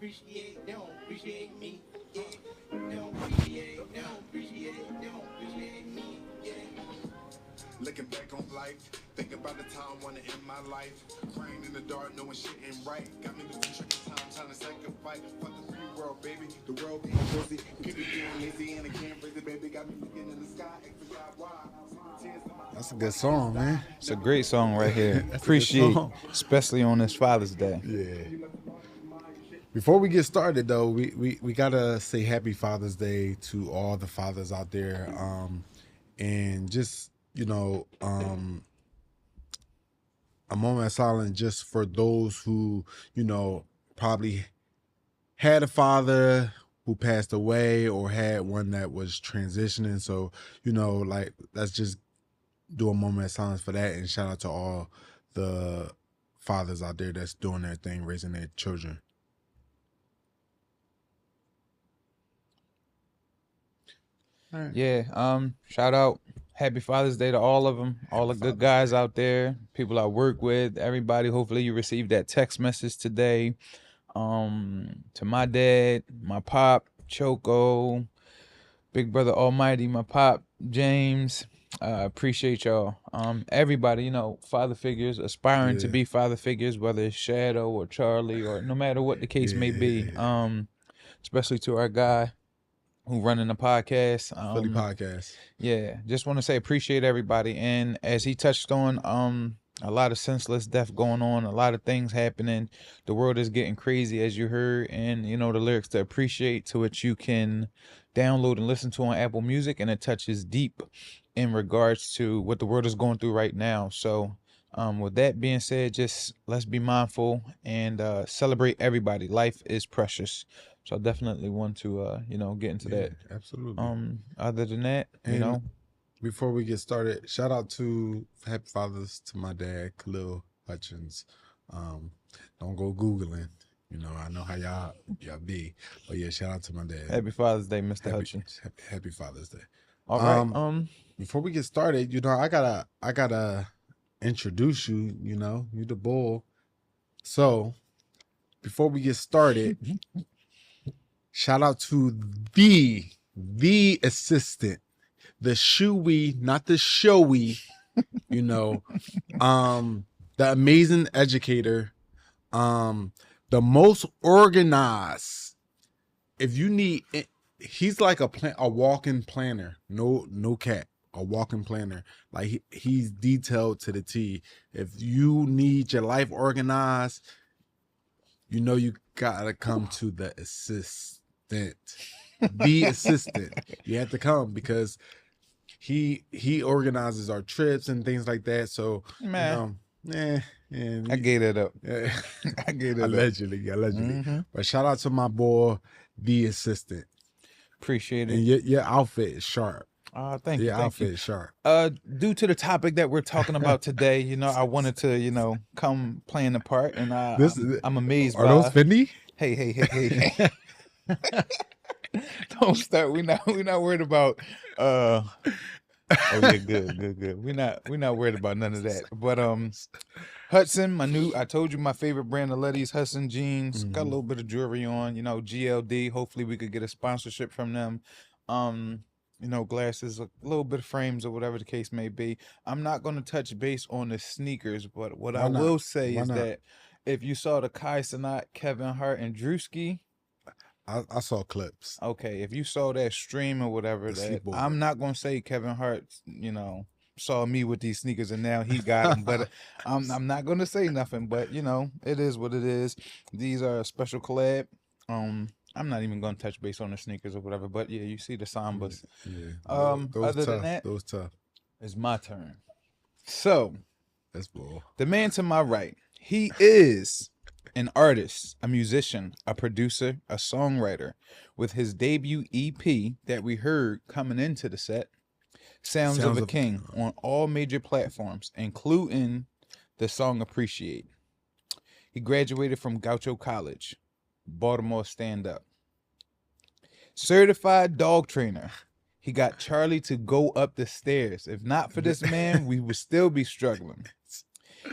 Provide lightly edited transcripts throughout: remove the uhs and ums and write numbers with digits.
Looking back on life, thinking about the time I wanna end my life. Crying in the dark, knowing shit ain't right. Got me losing track of time, trying to sacrifice. Fuck the free world, baby. The world being busy. People being lazy and I can't raise it, baby. Got me looking in the sky, asking God why. That's a good song, man. It's a great song right here. That's a good Appreciate, song. especially on this Father's Day. Yeah. Before we get started, though, we gotta say Happy Father's Day to all the fathers out there, and just a moment of silence just for those who probably had a father who passed away or had one that was transitioning. So let's just do a moment of silence for that, and shout out to all the fathers out there that's doing their thing, raising their children. Right. Yeah, shout out, Happy Father's Day to all of them, all the good guys out there, people I work with, everybody. Hopefully you received that text message today. To my dad, my pop, Choco, Big Brother Almighty, my pop, James. Appreciate y'all. Everybody, father figures, aspiring to be father figures, whether it's Shadow or Charlie or no matter what the case may be. Especially to our guy who running the podcast. Philly podcast. Yeah, just want to say appreciate everybody. And as he touched on, a lot of senseless death going on, a lot of things happening. The world is getting crazy, as you heard, and the lyrics to appreciate, to which you can download and listen to on Apple Music, and it touches deep in regards to what the world is going through right now. So with that being said, just let's be mindful and celebrate everybody. Life is precious. So I definitely want to get into that. Absolutely. Other than that, before we get started, shout out to Happy Fathers to my dad, Khalil Hutchins. Don't go Googling. I know how y'all be. But yeah, shout out to my dad. Happy Father's Day, Mr. Hutchins. Happy Father's Day. All right. Before we get started, I gotta introduce you. You the bull. So before we get started, shout out to the assistant, the shoey, not the showy, the amazing educator, the most organized. If you need, he's like a walking planner. No cap, a walking planner. Like he's detailed to the T. If you need your life organized, you gotta come to the assistant. The assistant. You have to come because he organizes our trips and things like that. So man, I gave it up. I gave it allegedly. Mm-hmm. But shout out to my boy, the assistant. Appreciate it. And your outfit is sharp. Thank you. Your outfit is sharp. Due to the topic that we're talking about today, I wanted to, come playing the part, and I'm amazed. Are those Fendi? Hey. Don't start. We're not worried about. Oh yeah, good. We're not worried about none of that. But Hudson, I told you my favorite brand of ladies, Hudson jeans. Got a little bit of jewelry on. GLD. Hopefully we could get a sponsorship from them. Glasses, a little bit of frames or whatever the case may be. I'm not going to touch base on the sneakers, but what I will say is that if you saw the Kai Cenat, Kevin Hart, and Drewski, I saw clips. Okay, if you saw that stream or whatever, I'm not going to say Kevin Hart, saw me with these sneakers and now he got them, but I'm not going to say nothing, but it is what it is. These are a special collab. I'm not even going to touch base on the sneakers or whatever, but yeah, you see the Sambas. Yeah. Other than that, those tough. It's my turn. So, that's bull. The man to my right, he is an artist, a musician, a producer, a songwriter, with his debut EP that we heard coming into the set, Sounds of a King, on all major platforms, including the song Appreciate. He graduated from Gaucho College, Baltimore stand up. Certified dog trainer. He got Charlie to go up the stairs. If not for this man, we would still be struggling.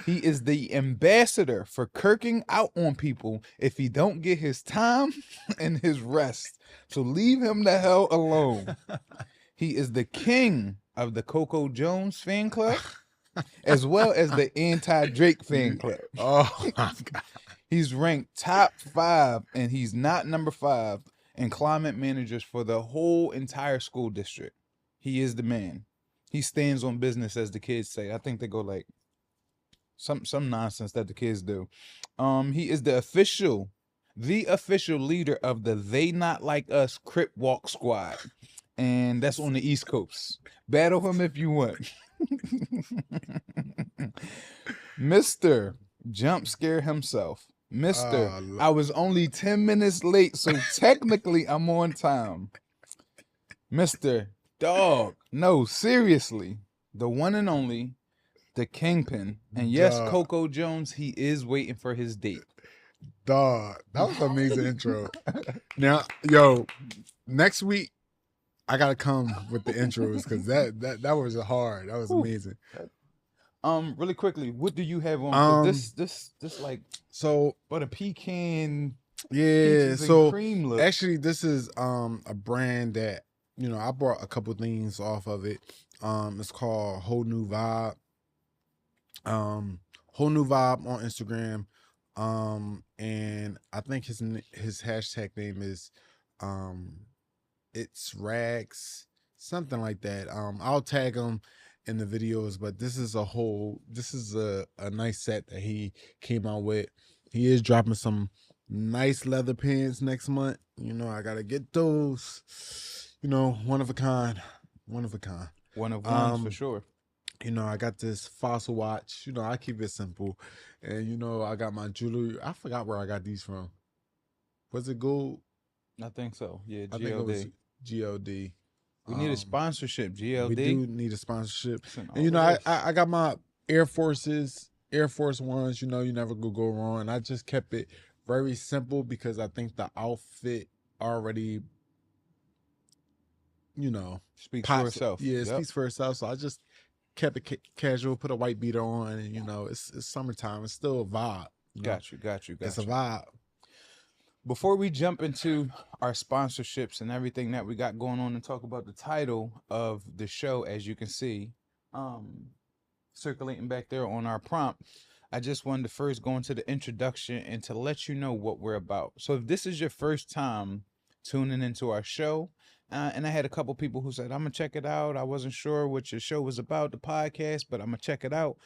He is the ambassador for kirking out on people if he don't get his time and his rest. So leave him the hell alone. He is the king of the Coco Jones fan club, as well as the anti-Drake fan club. Oh my God. He's ranked top 5, and he's not number 5 in climate managers for the whole entire school district. He is the man. He stands on business, as the kids say. I think they go like some nonsense that the kids do. He is the official leader of the They Not Like Us Crip Walk Squad. And that's on the East Coast. Battle him if you want. Mr. Jump Scare himself. Mr. I was only 10 minutes late, so technically I'm on time. Mr. Dog. No, seriously. The one and only, the Kingpin. And yes, Coco Jones, he is waiting for his date. Dog. That was an amazing intro. Now, yo, next week, I gotta come with the intros because that was hard. That was amazing. Really quickly, what do you have on? This like so butter pecan. Yeah, so cream look. Actually, this is a brand that I bought a couple things off of it. It's called Whole New Vibe. Whole New Vibe on Instagram. And I think his hashtag name is it's rags, something like that. I'll tag him in the videos, but this is a nice set that he came out with. He is dropping some nice leather pants next month. I gotta get those. One of a kind. One of ones for sure. I got this Fossil watch. I keep it simple. And I got my jewelry. I forgot where I got these from. Was it gold? I think so. Yeah, GLD. I think it was GLD. We need a sponsorship, GLD. We do need a sponsorship. And I got my Air Force Ones. You never go wrong. And I just kept it very simple because I think the outfit already, speaks for itself. Yeah, it speaks for itself. So I just kept it casual, put a white beater on, and it's summertime. It's still a vibe. Got you. It's a vibe. Before we jump into our sponsorships and everything that we got going on and talk about the title of the show, as you can see, circulating back there on our prompt, I just wanted to first go into the introduction and to let you know what we're about. So if this is your first time tuning into our show, and I had a couple people who said, I'm going to check it out. I wasn't sure what your show was about, the podcast, but I'm going to check it out.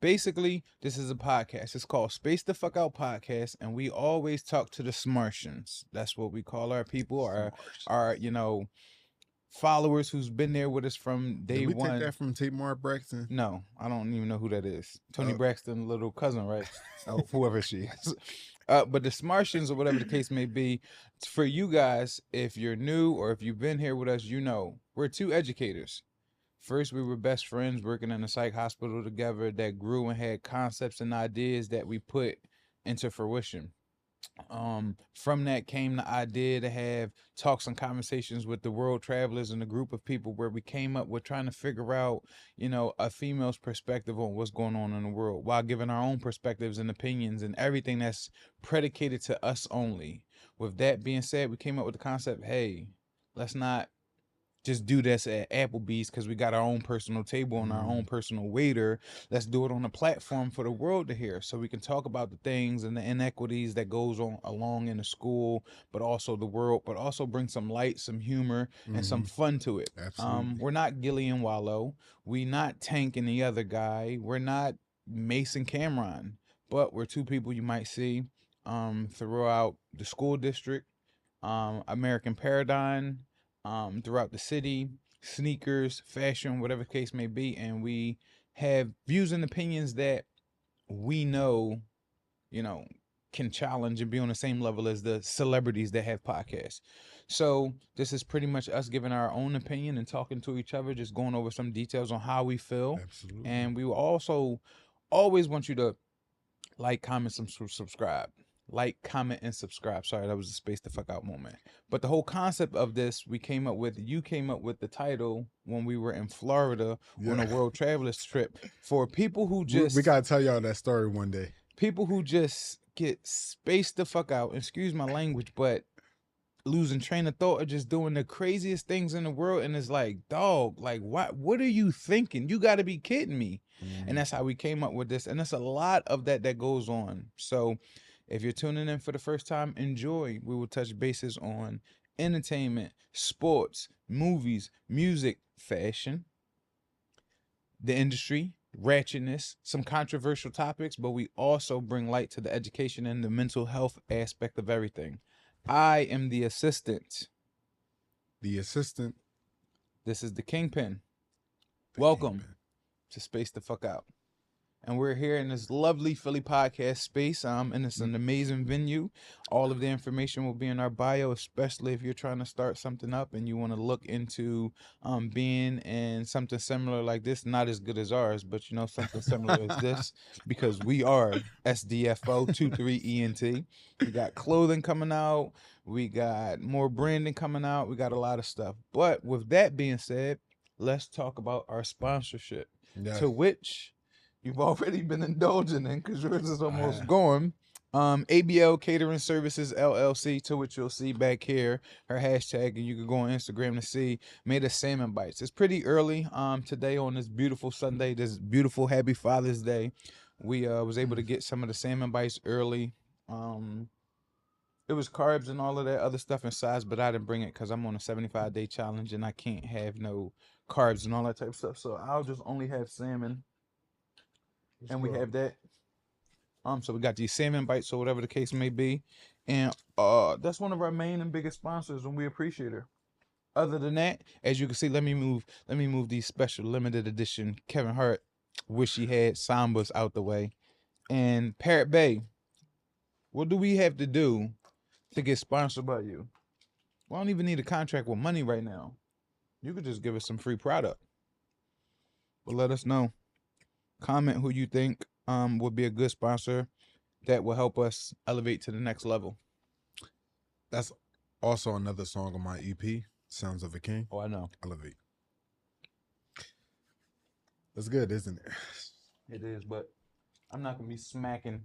Basically, this is a podcast. It's called Space the Fuck Out Podcast, and we always talk to the Smartians. That's what we call our people, our followers who's been there with us from day one. Did we take that from Tamar Braxton? No, I don't even know who that is. Tony Braxton's little cousin, right? Oh, whoever she is. But the Smartians, or whatever the case may be, for you guys, if you're new or if you've been here with us, we're two educators. First, we were best friends working in a psych hospital together that grew and had concepts and ideas that we put into fruition. From that came the idea to have talks and conversations with the world travelers and a group of people where we came up with trying to figure out, a female's perspective on what's going on in the world while giving our own perspectives and opinions and everything that's predicated to us only. With that being said, we came up with the concept, hey, let's not just do this at Applebee's because we got our own personal table and our own personal waiter. Let's do it on a platform for the world to hear, so we can talk about the things and the inequities that goes on along in the school, but also the world, but also bring some light, some humor, and some fun to it. Absolutely. We're not Gillian Wallow. We not Tank and the other guy. We're not Mason Cameron, but we're two people you might see throughout the school district, American Paradigm, throughout the city, sneakers, fashion, whatever the case may be, and we have views and opinions that we know, can challenge and be on the same level as the celebrities that have podcasts. So this is pretty much us giving our own opinion and talking to each other, just going over some details on how we feel. Absolutely. And we will also always want you to like, comment, subscribe. like, comment, and subscribe. Sorry, that was a space the fuck out moment. But the whole concept of this, you came up with the title when we were in Florida on a world travelers trip. For people who We gotta tell y'all that story one day. People who just get spaced the fuck out, excuse my language, but losing train of thought or just doing the craziest things in the world. And it's like, dog, like, what are you thinking? You got to be kidding me. And that's how we came up with this. And there's a lot of that goes on. So if you're tuning in for the first time, enjoy. We will touch bases on entertainment, sports, movies, music, fashion, the industry, ratchetness, some controversial topics, but we also bring light to the education and the mental health aspect of everything. I am the assistant. The assistant. This is the Kingpin. Welcome to Space the Fuck Out. And we're here in this lovely Philly podcast space. And it's an amazing venue. All of the information will be in our bio, especially if you're trying to start something up and you want to look into being in something similar like this. Not as good as ours, but you know, something similar as this, because we are SDFO 23ENT. We got clothing coming out. We got more branding coming out. We got a lot of stuff. But with that being said, let's talk about our sponsorship, to which you've already been indulging in because yours is almost gone. ABL Catering Services LLC, to which you'll see back here her hashtag, and you can go on Instagram to see, made us salmon bites. It's pretty early today on this beautiful Sunday, this beautiful Happy Father's Day. We was able to get some of the salmon bites early. It was carbs and all of that other stuff inside, but I didn't bring it because I'm on a 75-day challenge and I can't have no carbs and all that type of stuff. So I'll just only have salmon. And we have that. So we got these salmon bites or whatever the case may be. And that's one of our main and biggest sponsors, and we appreciate her. Other than that, as you can see, let me move these special limited edition Kevin Hart Wish He Had Sambas out the way. And Parrot Bay, what do we have to do to get sponsored by you? We don't even need a contract with money right now. You could just give us some free product. But let us know. Comment who you think would be a good sponsor that will help us elevate to the next level. That's also another song on my EP, Sounds of a King. Oh, I know. Elevate. That's good, isn't it? It is, but I'm not going to be smacking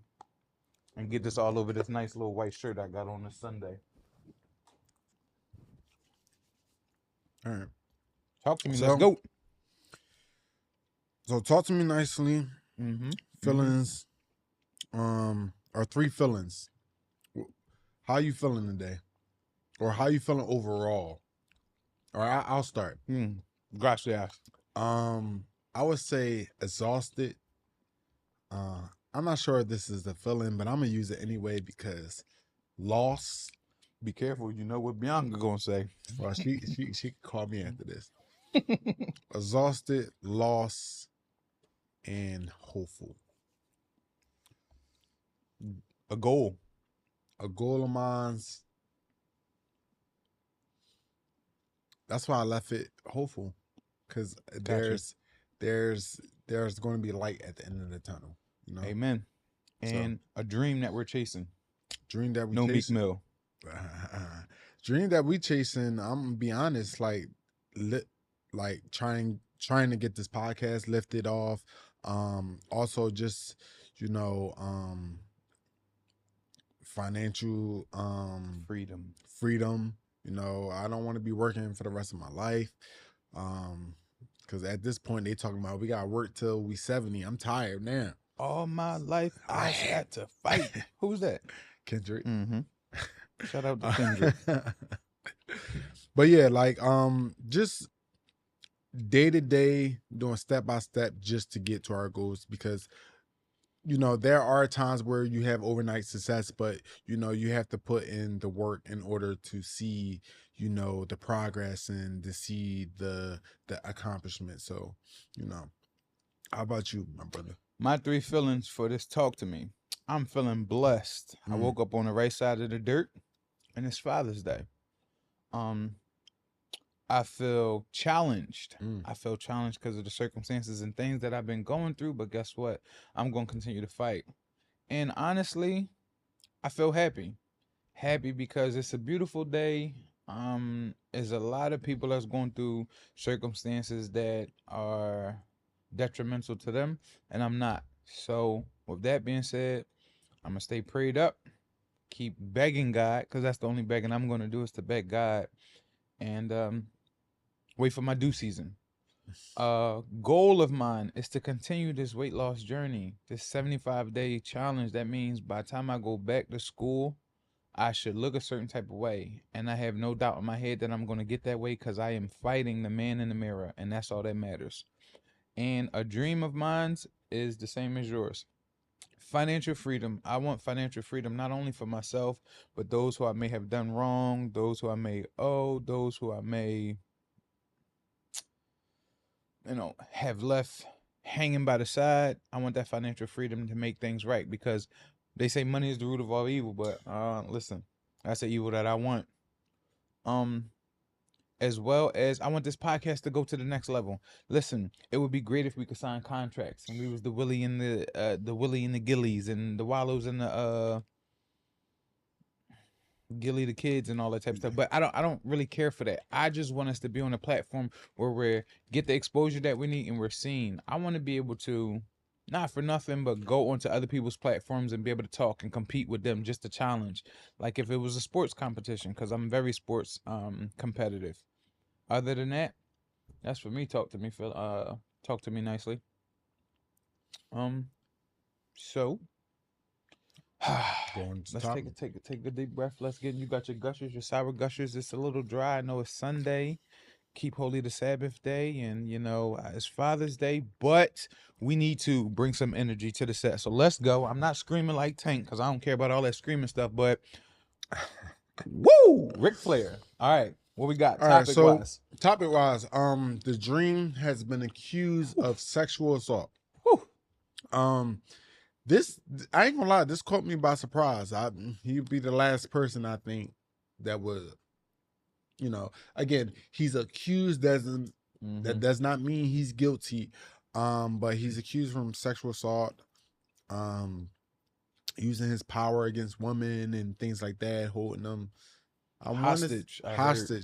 and get this all over this nice little white shirt I got on this Sunday. All right. Talk to me. Let's go. So talk to me nicely. Feelings, or 3 feelings. How you feeling today, or how you feeling overall? Or I'll start. Gracias. I would say exhausted. I'm not sure if this is the feeling, but I'm gonna use it anyway because loss. Be careful. You know what Bianca gonna say. Well, she could call me after this. Exhausted, loss, and hopeful. A goal of mine's. That's why I left it hopeful, because there's going to be light at the end of the tunnel. You know? Amen. And a dream that we're chasing. Dream that we no chasing. Meek Mill. Dream that we chasing. I'm gonna be honest, like trying to get this podcast lifted off. Also just, you know, financial freedom. You know, I don't want to be working for the rest of my life. Because at this point they talking about we gotta work till we 70. I'm tired now. All my life I had to fight. Who's that? Kendrick. Shout out to Kendrick. But yeah, like just day to day, doing step by step just to get to our goals, because you know there are times where you have overnight success, but you know you have to put in the work in order to see, you know, the progress and to see the accomplishment. So, you know, how about you, my brother? My 3 feelings for this talk to me. I'm feeling blessed. I woke up on the right side of the dirt, and it's Father's Day. I feel challenged. I feel challenged because of the circumstances and things that I've been going through, but guess what? I'm going to continue to fight. And honestly, I feel happy. Happy because it's a beautiful day. There's a lot of people that's going through circumstances that are detrimental to them, and I'm not. So, with that being said, I'm gonna stay prayed up, keep begging God, because that's the only begging I'm gonna do is to beg God, and wait for my due season. Goal of mine is to continue this weight loss journey, this 75-day challenge. That means by the time I go back to school, I should look a certain type of way. And I have no doubt in my head that I'm going to get that way because I am fighting the man in the mirror, and that's all that matters. And a dream of mine is the same as yours. Financial freedom. I want financial freedom not only for myself, but those who I may have done wrong, those who I may owe, those who I may, have left hanging by the side. I want that financial freedom to make things right because they say money is the root of all evil, but listen, that's the evil that I want. As well as I want this podcast to go to the next level. Listen, it would be great if we could sign contracts and we was the Willie and the Willie and the Gillies and the Wallows and the Gilly the kids and all that type of stuff. But I don't really care for that. I just want us to be on a platform where we get the exposure that we need and we're seen. I want to be able to, not for nothing, but go onto other people's platforms and be able to talk and compete with them just to challenge. Like if it was a sports competition, because I'm very sports competitive. Other than that, that's for me. Talk to me, Phil. Talk to me nicely. So let's take a deep breath. Let's get, you got your gushers, your sour gushers. It's a little dry. I know it's Sunday. Keep holy the Sabbath day, and it's Father's Day, but we need to bring some energy to the set. So let's go. I'm not screaming like Tank because I don't care about all that screaming stuff, but woo, Ric Flair. All right, what we got? Topic wise, the Dream has been accused of sexual assault. Whew. This, I ain't gonna lie, this caught me by surprise. He'd be the last person I think that would, again, he's accused, that does not mean he's guilty. But he's accused from sexual assault, using his power against women and things like that, holding them hostage.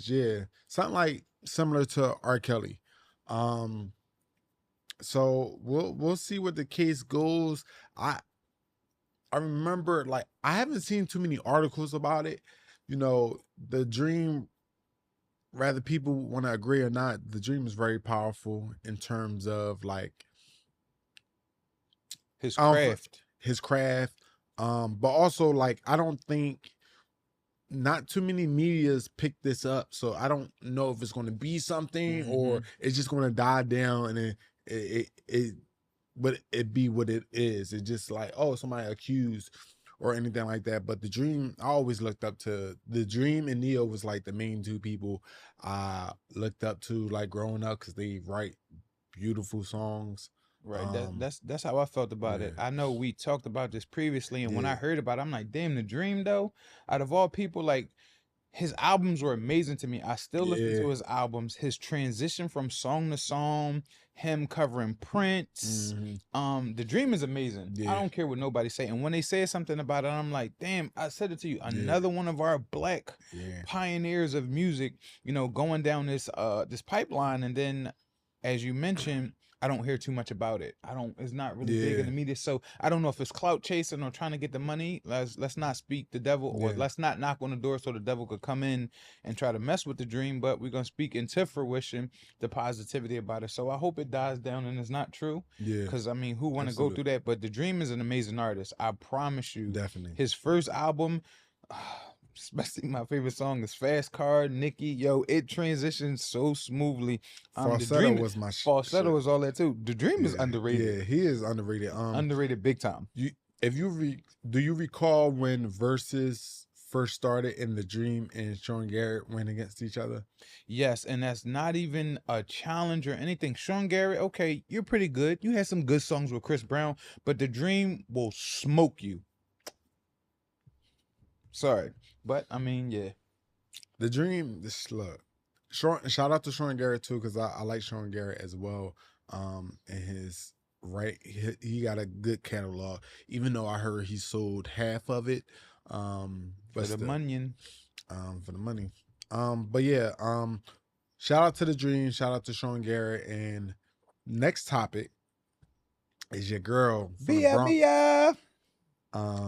Yeah, something like similar to R. Kelly. So we'll see what the case goes. I remember, like, I haven't seen too many articles about it. The Dream, whether people want to agree or not, the Dream is very powerful in terms of like his craft. But also, like, I don't think not too many medias pick this up, so I don't know if it's going to be something or it's just going to die down, and then it be what it is. It's just like, oh, somebody accused or anything like that. But the Dream, I always looked up to the Dream, and Neo was like the main two people I looked up to, like, growing up, because they write beautiful songs. Right. That's how I felt about it. I know we talked about this previously, and when I heard about it, I'm like, damn, the Dream though, out of all people, like, his albums were amazing to me. I still listen to his albums. His transition from song to song, him covering Prince. The Dream is amazing. I don't care what nobody say. And when they say something about it, I'm like, damn, I said it to you. Another one of our black pioneers of music, going down this pipeline. And then, as you mentioned, I don't hear too much about it. It's not really big in the media. So I don't know if it's clout chasing or trying to get the money. Let's not speak the devil, or let's not knock on the door so the devil could come in and try to mess with the Dream. But we're going to speak into fruition the positivity about it. So I hope it dies down and it's not true. Yeah. Because, I mean, who want to go through that? But the Dream is an amazing artist. I promise you. Definitely. His first album, especially my favorite song is Fast Car, Nikki. Yo, it transitions so smoothly. Falsetto was my Falsetto was all that too. The Dream is underrated. Yeah, he is underrated. Underrated big time. Do you recall when Versus first started in the Dream and Sean Garrett went against each other? Yes, and that's not even a challenge or anything. Sean Garrett, okay, you're pretty good. You had some good songs with Chris Brown, but the Dream will smoke you. Sorry, but I mean, yeah. The Dream, look, shout out to Sean Garrett too, because I like Sean Garrett as well. And he got a good catalog, even though I heard he sold half of it. For the money. For the money. But yeah, shout out to the Dream, shout out to Sean Garrett, and next topic is your girl from the Bronx. Bia.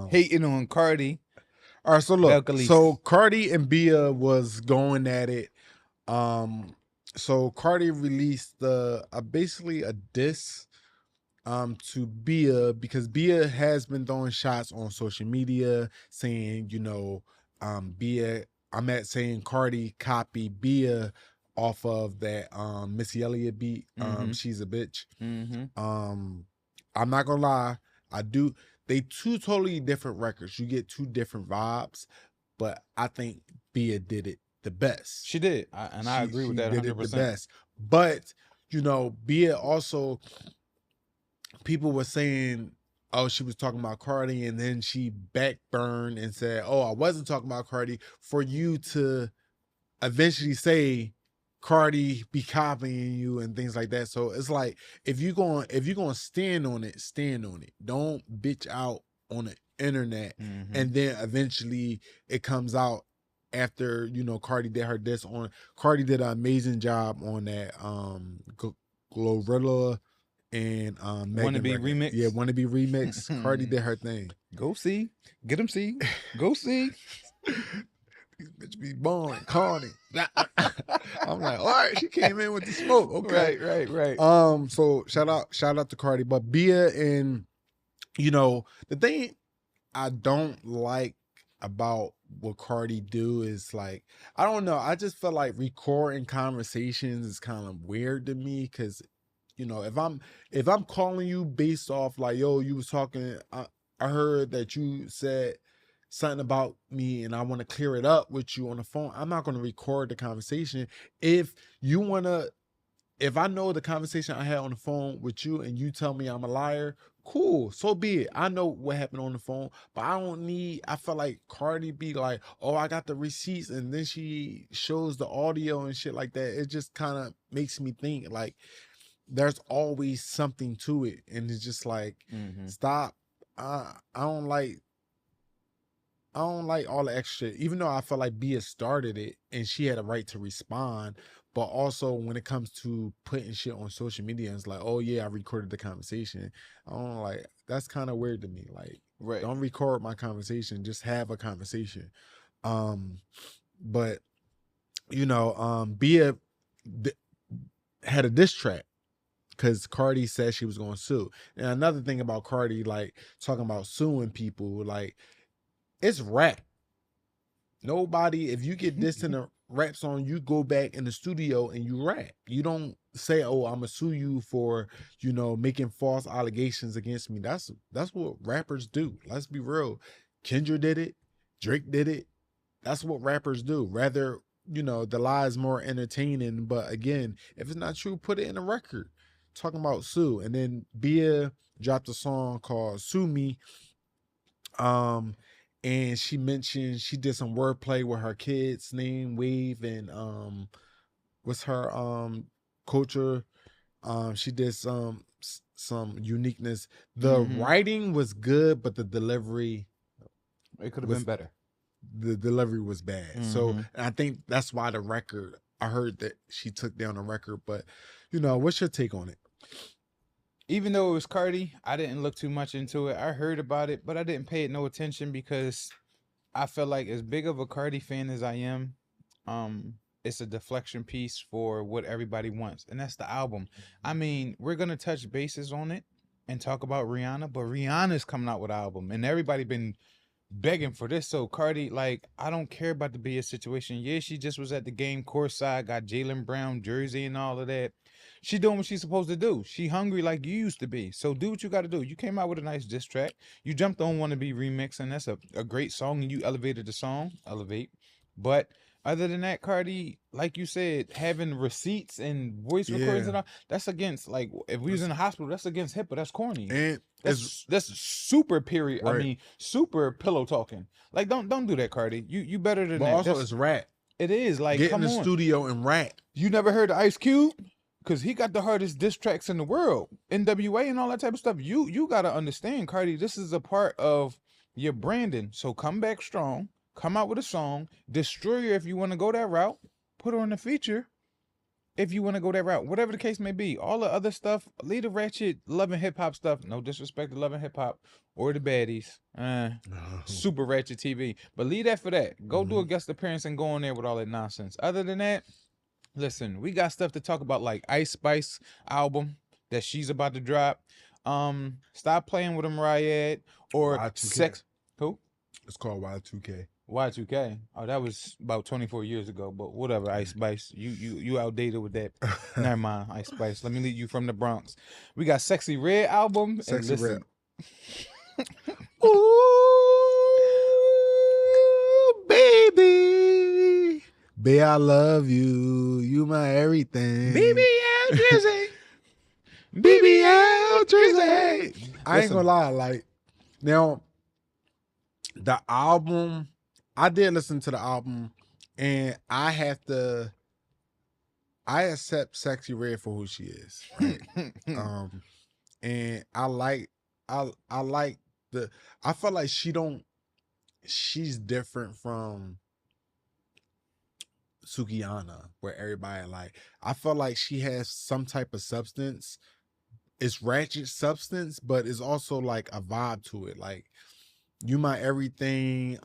Hating on Cardi. All right, so look, Belcalis. so Cardi and Bia was going at it. So Cardi released basically a diss to Bia, because Bia has been throwing shots on social media saying, Bia, saying Cardi copied Bia off of that Missy Elliott beat, She's a Bitch. I'm not gonna lie, they two totally different records. You get two different vibes, but I think Bia did it the best. She did, I agree with that 100%. Did it the best. But Bia also, people were saying, oh, she was talking about Cardi, and then she backburned and said, oh, I wasn't talking about Cardi, for you to eventually say Cardi be copying you and things like that. So it's like, if you're going to stand on it, stand on it. Don't bitch out on the internet, and then eventually it comes out after Cardi did her diss on. Cardi did an amazing job on that Glorilla and Wannabe remix. Yeah, Wannabe remix. Cardi did her thing. Go see, get him see, go see. These bitch be born Cardi. I'm like, all right, she came in with the smoke. Okay, right. So shout out to Cardi, but Bia, and the thing I don't like about what Cardi do is, like, I don't know, I just feel like recording conversations is kind of weird to me, because if I'm calling you based off like, yo, you was talking, I heard that you said something about me and I want to clear it up with you on the phone, I'm not going to record the conversation. If I know the conversation I had on the phone with you and you tell me I'm a liar, cool, so be it. I know what happened on the phone, but I feel like Cardi be like, oh, I got the receipts, and then she shows the audio and shit like that. It just kind of makes me think like there's always something to it, and it's just like, stop. I don't like all the extra, even though I feel like Bia started it and she had a right to respond. But also when it comes to putting shit on social media, it's like, oh yeah, I recorded the conversation. I don't like, that's kind of weird to me. Like, don't record my conversation, just have a conversation. But Bia had a diss track because Cardi said she was going to sue. And another thing about Cardi, like talking about suing people, like, it's rap. Nobody, if you get dissed in a rap song, you go back in the studio and you rap. You don't say, oh, I'm gonna sue you for, making false allegations against me. That's what rappers do. Let's be real. Kendrick did it. Drake did it. That's what rappers do. Rather, the lie is more entertaining. But again, if it's not true, put it in a record. Talking about sue. And then Bia dropped a song called Sue Me. And she mentioned she did some wordplay with her kid's name, Wave, and what's her culture. She did some uniqueness. The writing was good, but the delivery, it could have been better. The delivery was bad. So, and I think that's why the record, I heard that she took down the record. But what's your take on it? Even though it was Cardi, I didn't look too much into it. I heard about it, but I didn't pay it no attention because I feel like, as big of a Cardi fan as I am, it's a deflection piece for what everybody wants, and that's the album. I mean, we're going to touch bases on it and talk about Rihanna, but Rihanna's coming out with an album, and everybody been begging for this. So Cardi, like, I don't care about the Bia situation. Yeah, she just was at the game courtside, got Jaylen Brown jersey and all of that. She doing what she's supposed to do. She hungry like you used to be. So do what you got to do. You came out with a nice diss track. You jumped on Wannabe remix, and that's a great song, and you elevated the song. Elevate. But other than that, Cardi, like you said, having receipts and voice recordings and all, that's against, like, if we was in the hospital, that's against HIPAA. That's corny. And that's super period. Right. I mean, super pillow talking. Like, don't do that, Cardi. You better than that. But also, it's rap. It is. Like, get come in the studio and rap. You never heard of Ice Cube? Because he got the hardest diss tracks in the world. NWA and all that type of stuff. You got to understand, Cardi, this is a part of You're branding. So come back strong. Come out with a song. Destroyer if you want to go that route. Put her on the feature if you want to go that route. Whatever the case may be. All the other stuff, leave the ratchet Love and Hip Hop stuff. No disrespect to Love and Hip Hop or the baddies. Super ratchet TV. But leave that for that. Go do a guest appearance and go on there with all that nonsense. Other than that, listen, we got stuff to talk about, like Ice Spice album that she's about to drop. Stop Playing with a Mariah or Y2K. Sex. Who? It's called Y2K. Y2K. Oh, that was about 24 years ago. But whatever, Ice Spice. You outdated with that. Never mind, Ice Spice. Let me lead you from the Bronx. We got Sexy Red album. Sexy Red. Ooh, baby. Babe, I love you. You my everything. BBL Drizzy. BBL Drizzy. I ain't Listen. gonna lie, like, now, the album, I did listen to the album, and I accept Sexy Red for who she is. Right? And I like I feel like she's different from Sukihana, where everybody like, I feel like she has some type of substance. It's ratchet substance, but it's also like a vibe to it. Like, You My Everything.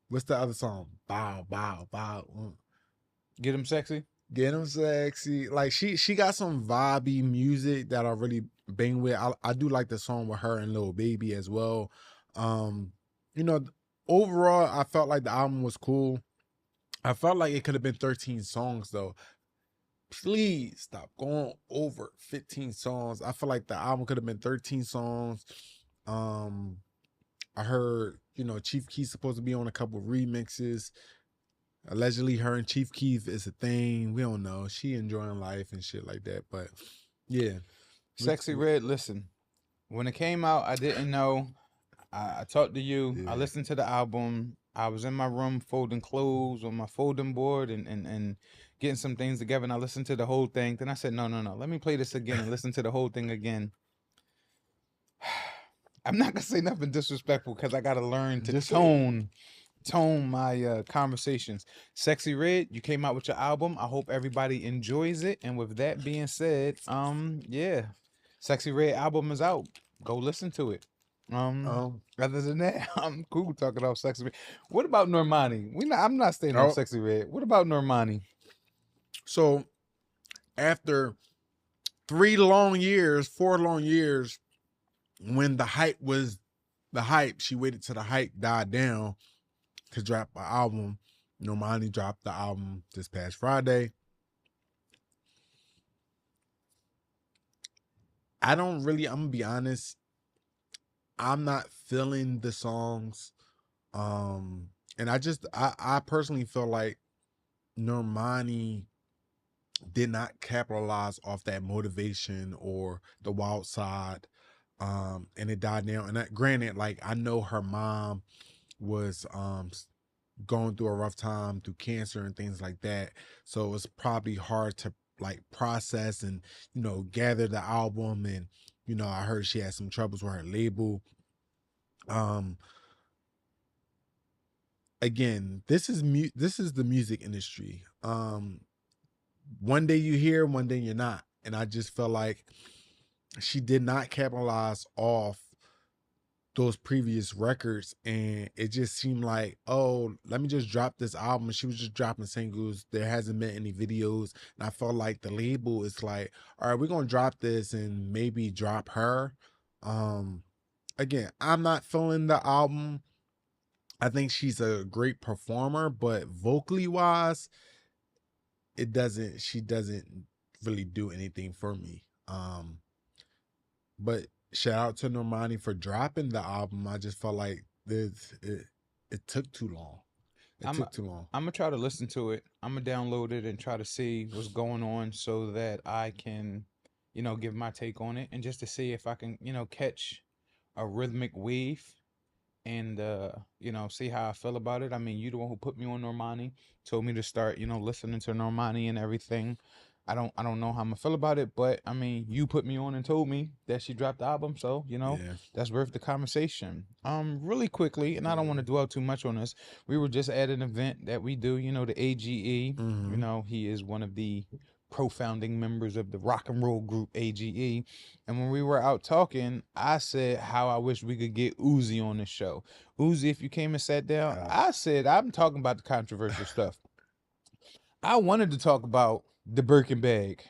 What's the other song? Bow, bow, bow. Get him sexy. Get 'em sexy. Like, she got some vibey music that I really bang with. I do like the song with her and Lil Baby as well. You know, overall, I felt like the album was cool. I felt like it could have been 13 songs though. Please stop going over 15 songs. I feel like the album could have been 13 songs. I heard, Chief Keef's supposed to be on a couple remixes. Allegedly, her and Chief Keef is a thing. We don't know. She enjoying life and shit like that. But yeah. Sexy Red, listen. When it came out, I didn't know. I talked to you. Yeah. I listened to the album. I was in my room folding clothes on my folding board and getting some things together. And I listened to the whole thing. Then I said, no. Let me play this again and listen to the whole thing again. I'm not going to say nothing disrespectful because I got to learn to tone my conversations. Sexy Red, you came out with your album. I hope everybody enjoys it. And with that being said, yeah, Sexy Red album is out. Go listen to it. Other than that, I'm cool talking about Sexy Red. What about Normani? I'm not staying on Sexy Red. What about Normani? So after 4 long years, when the hype was the hype, she waited till the hype died down to drop an album. Normani dropped the album this past Friday. I'm gonna be honest, I'm not feeling the songs. And I personally feel like Normani did not capitalize off that motivation or the wild side. And it died down. And granted, like, I know her mom was going through a rough time through cancer and things like that. So it was probably hard to like process and, gather the album. And, I heard she had some troubles with her label. Again, this is the music industry. One day you hear, one day you're not. And I just felt like she did not capitalize off those previous records, and it just seemed like, oh, let me just drop this album. She was just dropping singles. There hasn't been any videos, and I felt like the label is like, all right, we're gonna drop this and maybe drop her. Again, I'm not feeling the album. I think she's a great performer, but vocally wise, she doesn't really do anything for me. But shout out to Normani for dropping the album. I just felt like it took too long. It took too long. I'm going to try to listen to it. I'm going to download it and try to see what's going on so that I can, give my take on it, and just to see if I can, catch a rhythmic wave and, see how I feel about it. I mean, you the one who put me on Normani, told me to start, listening to Normani and everything. I don't know how I'm gonna feel about it, but I mean, you put me on and told me that she dropped the album, so Yeah. that's worth the conversation. Really quickly, and I don't want to dwell too much on this. We were just at an event that we do, the AGE. He is one of the co-founding members of the rock and roll group AGE. And when we were out talking, I said how I wish we could get Uzi on the show. Uzi, if you came and sat down, I said I'm talking about the controversial stuff. I wanted to talk about the Birkin bag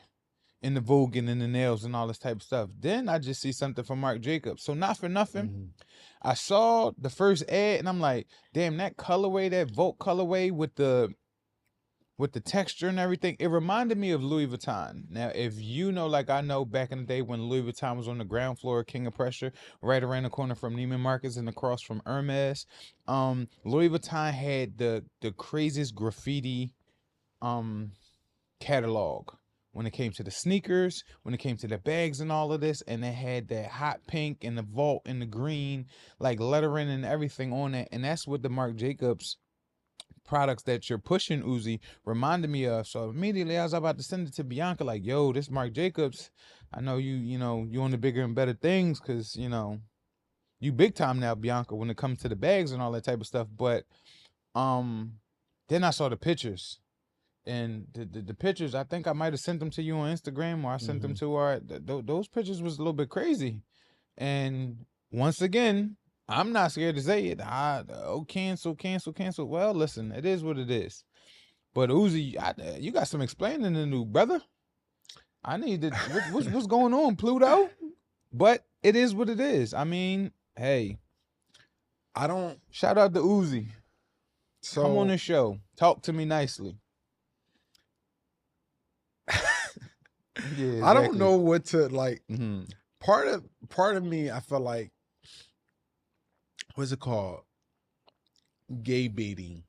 and the Vogan and the nails and all this type of stuff. Then I just see something from Marc Jacobs. So not for nothing, I saw the first ad and I'm like, damn, that colorway, that Volt colorway with the texture and everything, it reminded me of Louis Vuitton. Now, if you know, like I know, back in the day when Louis Vuitton was on the ground floor of King of Prussia, right around the corner from Neiman Marcus and across from Hermes, Louis Vuitton had the craziest graffiti catalog when it came to the sneakers, when it came to the bags and all of this, and they had that hot pink and the Vault and the green, like lettering and everything on it. And that's what the Marc Jacobs products that you're pushing, Uzi, reminded me of. So immediately I was about to send it to Bianca, like, yo, this Marc Jacobs, I know you on the bigger and better things, because you big time now, Bianca, when it comes to the bags and all that type of stuff. But then I saw the pictures. And the pictures, I think I might have sent them to you on Instagram, or I sent them to our. Those pictures was a little bit crazy. And once again, I'm not scared to say it. Cancel. Well, listen, it is what it is. But Uzi, you got some explaining to do, brother. I need to. What's going on, Pluto? But it is what it is. I mean, hey, I don't. Shout out to Uzi. So, come on the show. Talk to me nicely. Yeah, exactly. I don't know what to like. Part of me, I feel like, what's it called? Gay baiting.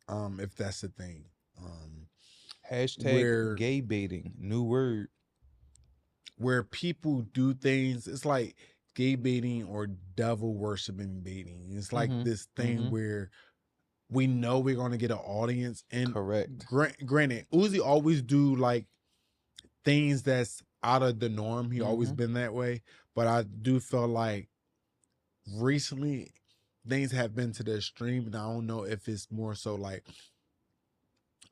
If that's the thing. Hashtag gay baiting. New word. Where people do things, it's like gay baiting or devil worshiping baiting. It's like this thing where we know we're going to get an audience. And correct. Granted, Uzi always do like things that's out of the norm. He always been that way. But I do feel like recently things have been to the extreme, and I don't know if it's more so like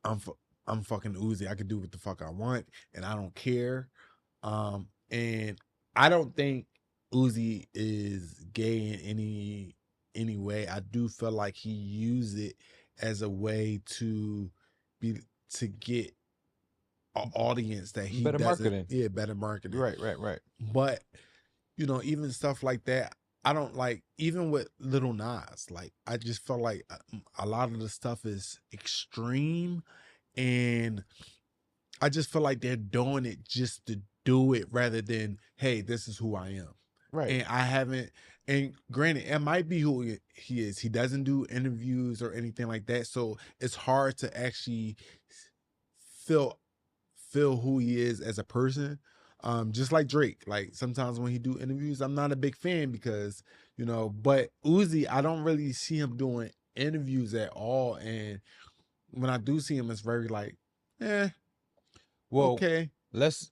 I'm fucking Uzi. I can do what the fuck I want, and I don't care. And I don't think Uzi is gay in any way. I do feel like he used it as a way to get an audience that he better marketing. Yeah, better marketing. Right. But even stuff like that, I don't like. Even with Lil Nas, like I just felt like a lot of the stuff is extreme, and I just feel like they're doing it just to do it rather than, hey, this is who I am. Right. And I haven't. And granted, it might be who he is. He doesn't do interviews or anything like that, so it's hard to actually feel who he is as a person. Just like Drake, like sometimes when he do interviews, I'm not a big fan because, but Uzi, I don't really see him doing interviews at all. And when I do see him, it's very like, well, okay. Let's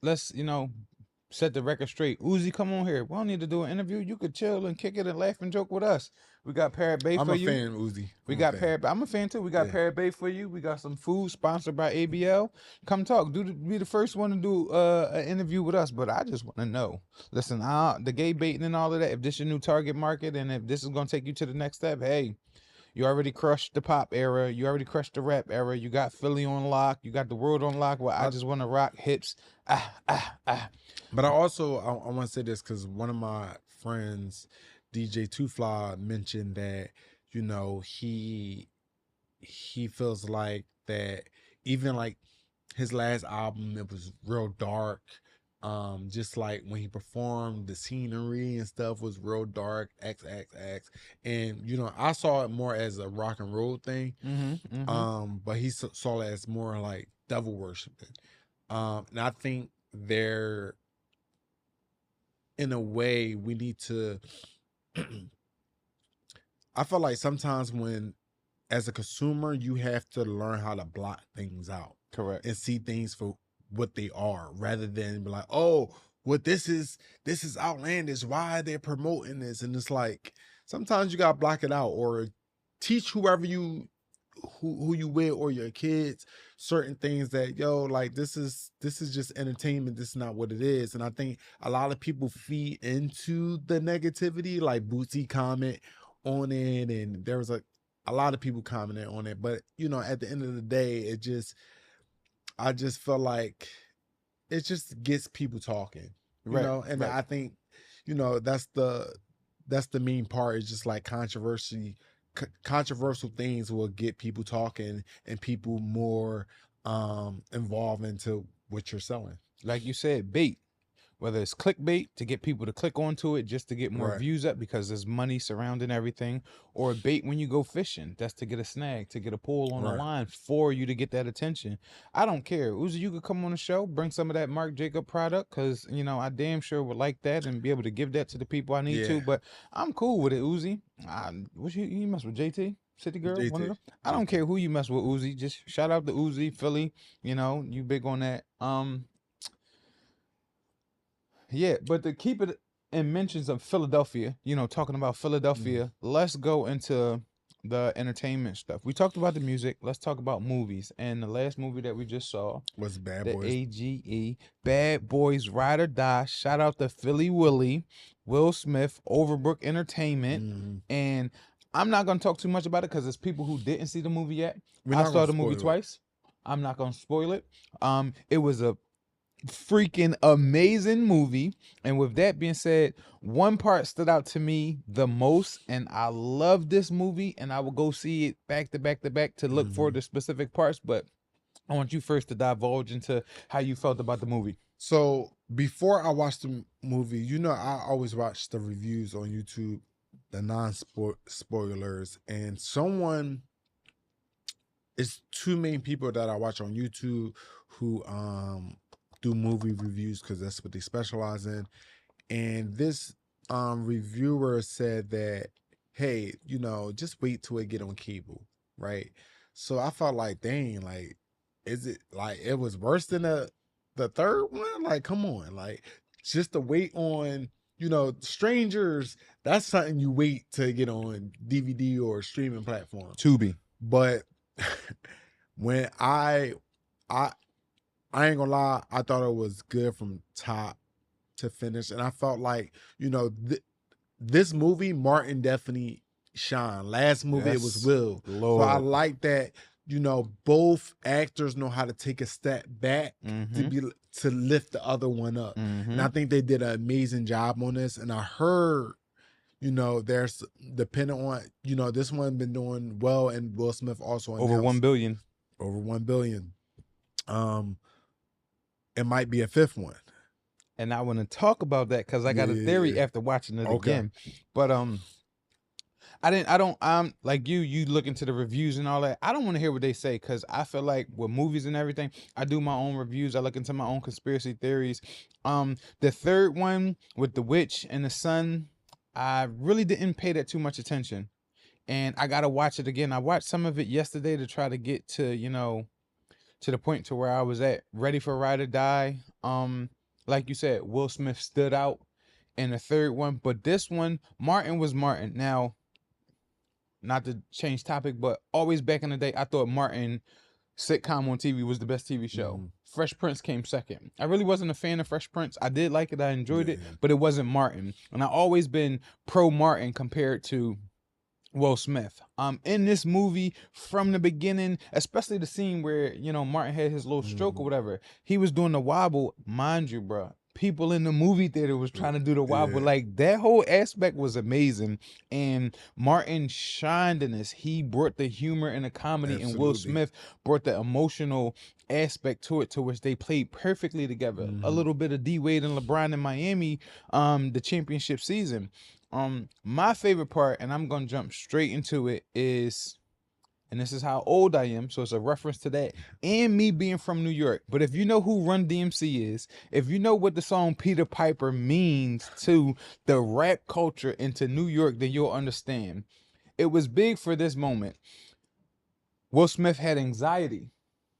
set the record straight. Uzi, come on here. We don't need to do an interview. You could chill and kick it and laugh and joke with us. We got Parrot Bay for you. I'm a fan, Uzi. We got Parrot Bay. I'm a fan too. We got Parrot Bay for you. We got some food sponsored by ABL. Come talk. Be the first one to do an interview with us. But I just want to know. Listen, the gay baiting and all of that. If this is your new target market and if this is gonna take you to the next step, hey, you already crushed the pop era. You already crushed the rap era. You got Philly on lock. You got the world on lock. Well, I just want to rock hips. But I want to say this because one of my friends, DJ Two Fly, mentioned that he feels like that even like his last album, it was real dark. Just like when he performed, the scenery and stuff was real dark, XXX. And I saw it more as a rock and roll thing. But he saw it as more like devil worshiping. And I think in a way, we need to I feel like sometimes when as a consumer, you have to learn how to block things out. Correct. And see things for what they are, rather than be like, oh, what this is outlandish. Why are they promoting this? And it's like sometimes you gotta block it out, or teach whoever you who you with, or your kids, certain things that, yo, like this is just entertainment. This is not what it is. And I think a lot of people feed into the negativity, like Bootsy comment on it, and there was a lot of people commented on it. But you know, at the end of the day, I just feel like it just gets people talking, you know. And I think, you know, that's the main part, is just like controversial things will get people talking and people more involved into what you're selling. Like you said, bait. Whether it's clickbait to get people to click onto it just to get more views up because there's money surrounding everything, or bait when you go fishing, that's to get a snag, to get a pull on a line for you to get that attention. I don't care. Uzi, you could come on the show, bring some of that Marc Jacob product, because, you know, I damn sure would like that and be able to give that to the people I need to, but I'm cool with it, Uzi. What you mess with JT? City Girl? JT. One of them? I don't care who you mess with, Uzi. Just shout out to Uzi, Philly. You know, you big on that. Yeah, but to keep it in mentions of Philadelphia, you know, talking about Philadelphia, let's go into the entertainment stuff. We talked about the music. Let's talk about movies. And the last movie that we just saw was Bad the Boys. AGE, Bad Boys Ride or Die. Shout out to Philly Willie, Will Smith, Overbrook Entertainment. And I'm not going to talk too much about it because there's people who didn't see the movie yet. I saw the movie twice. I'm not going to spoil it. It was a freaking amazing movie. And with that being said, one part stood out to me the most, and I love this movie, and I will go see it back to back to back to look for the specific parts. But I want you first to divulge into how you felt about the movie. So before I watched the movie, you know, I always watch the reviews on YouTube, the non-spoilers, and it's two main people that I watch on YouTube who do movie reviews, because that's what they specialize in. And this reviewer said that, hey, you know, just wait till it get on cable, right? So I felt like, dang, like, is it like it was worse than the third one? Like, come on, like, just to wait on, you know, Strangers, that's something you wait to get on DVD or streaming platform. Tubi. But when I ain't gonna lie, I thought it was good from top to finish. And I felt like, you know, this movie, Martin definitely shined. Last movie, it was Will. Lord. So I like that, you know, both actors know how to take a step back to lift the other one up. And I think they did an amazing job on this. And I heard, you know, there's, depending on, you know, this one been doing well, and Will Smith also announced over 1 billion. Over 1 billion. It might be a fifth one. And I want to talk about that because I got a theory after watching it again. But I'm like you look into the reviews and all that. I don't want to hear what they say, because I feel like with movies and everything, I do my own reviews. I look into my own conspiracy theories. The third one with the witch and the son, I really didn't pay that too much attention. And I got to watch it again. I watched some of it yesterday to try to get to, you know, to the point to where I was at, ready for Ride or Die. Like you said, Will Smith stood out in the third one, but this one, Martin was Martin. Now, not to change topic, but always back in the day, I thought Martin sitcom on TV was the best TV show. Fresh Prince came second. I really wasn't a fan of Fresh Prince. I did like it, I enjoyed it, but it wasn't Martin. And I always been pro Martin compared to Will Smith. In this movie, from the beginning, especially the scene where, you know, Martin had his little stroke or whatever, he was doing the wobble. Mind you, bro, people in the movie theater was trying to do the wobble. Like, that whole aspect was amazing. And Martin shined in this. He brought the humor and the comedy, and Will Smith brought the emotional aspect to it, to which they played perfectly together. A little bit of D Wade and LeBron in Miami, the championship season. My favorite part, and I'm gonna jump straight into it, is, and this is how old I am, so it's a reference to that, and me being from New York. But if you know who Run DMC is, if you know what the song Peter Piper means to the rap culture into New York, then you'll understand. It was big for this moment. Will Smith had anxiety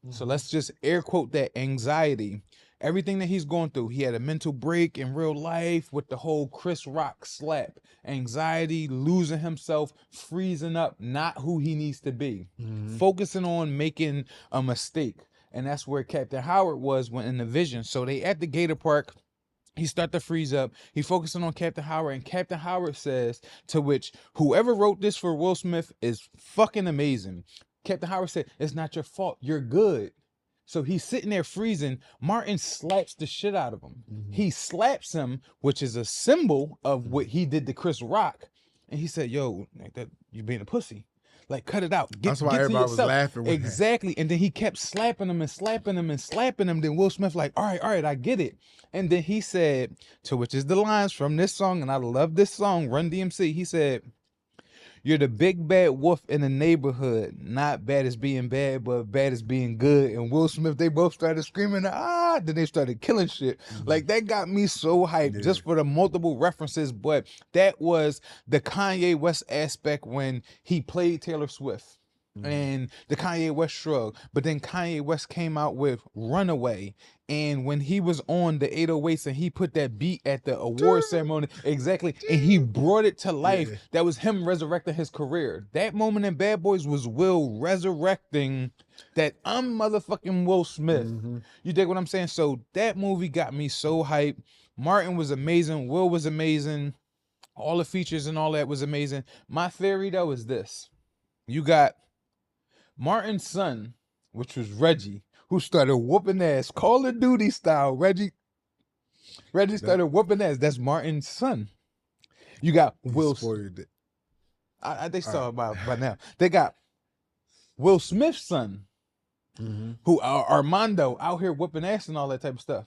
So let's just air quote that anxiety. Everything that he's going through, he had a mental break in real life with the whole Chris Rock slap. Anxiety, losing himself, freezing up, not who he needs to be. Focusing on making a mistake. And that's where Captain Howard was when in the vision. So they at the Gator Park. He start to freeze up. He focusing on Captain Howard, and Captain Howard says, to which whoever wrote this for Will Smith is fucking amazing. Captain Howard said, "It's not your fault. You're good." So he's sitting there freezing. Martin slaps the shit out of him. He slaps him, which is a symbol of what he did to Chris Rock. And he said, "Yo, like that, you being a pussy. Like, cut it out. That's why everybody was laughing. Exactly. And then he kept slapping him and slapping him and slapping him. Then Will Smith like, all right, I get it. And then he said, to which is the lines from this song, and I love this song, Run DMC. He said, "You're the big bad wolf in the neighborhood. Not bad as being bad, but bad as being good." And Will Smith, they both started screaming, ah, then they started killing shit. Like, that got me so hyped just for the multiple references. But that was the Kanye West aspect when he played Taylor Swift. And the Kanye West shrug. But then Kanye West came out with Runaway. And when he was on the 808s and he put that beat at the award ceremony, exactly, and he brought it to life, that was him resurrecting his career. That moment in Bad Boys was Will resurrecting that I'm motherfucking Will Smith. You dig what I'm saying? So that movie got me so hyped. Martin was amazing. Will was amazing. All the features and all that was amazing. My theory, though, is this. You got Martin's son, which was Reggie, who started whooping ass, Call of Duty style. Reggie started whooping ass. That's Martin's son. You got Will. They saw it by now. They got Will Smith's son, who Armando out here whooping ass and all that type of stuff.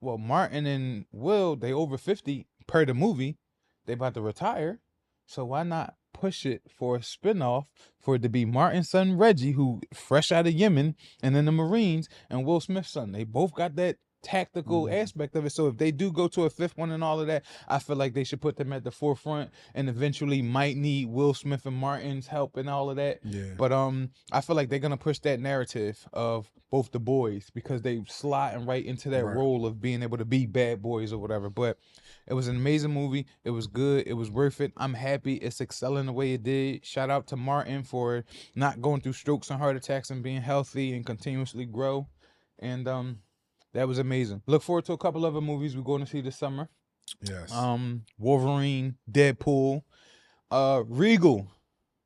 Well, Martin and Will, they over 50 per the movie. They about to retire. So why not push it for a spinoff for it to be Martin's son Reggie, who fresh out of Yemen and in the Marines, and Will Smith's son. They both got that tactical aspect of it. So if they do go to a fifth one and all of that, I feel like they should put them at the forefront and eventually might need Will Smith and Martin's help and all of that. But I feel like they're gonna push that narrative of both the boys because they sliding right into that role of being able to be bad boys or whatever. But it was an amazing movie. It was good. It was worth it. I'm happy it's excelling the way it did. Shout out to Martin for not going through strokes and heart attacks and being healthy and continuously grow. And that was amazing. Look forward to a couple other movies we're going to see this summer. Yes. Wolverine, Deadpool, Regal.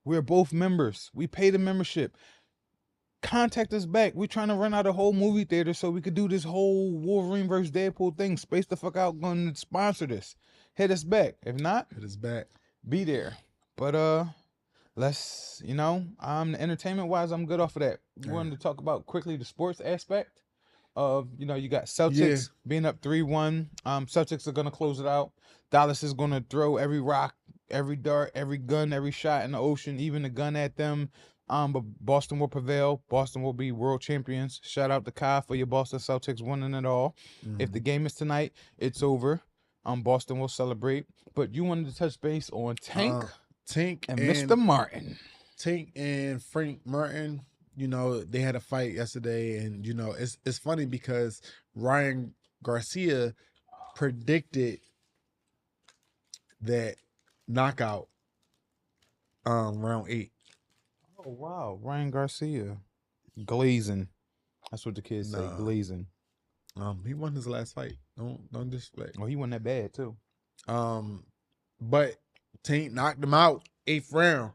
We're both members. We pay the membership. Contact us back. We're trying to run out a whole movie theater so we could do this whole Wolverine versus Deadpool thing. Space the fuck out, going to sponsor this. Hit us back. If not, hit us back. Be there. But let's, the entertainment wise, I'm good off of that. We wanted to talk about quickly the sports aspect of, you got Celtics being up 3-1. Celtics are gonna close it out. Dallas is gonna throw every rock, every dart, every gun, every shot in the ocean, even the gun at them. But Boston will prevail. Boston will be world champions. Shout out to Kai for your Boston Celtics winning it all. If the game is tonight, it's over. Boston will celebrate. But you wanted to touch base on Tank and Mr. Martin. Tank and Frank Martin, they had a fight yesterday, and it's funny because Ryan Garcia predicted that knockout round 8. Oh wow, Ryan Garcia, glazing. That's what the kids say, glazing. He won his last fight. Don't display. Oh, he wasn't that bad too. But Tank knocked him out 8th round.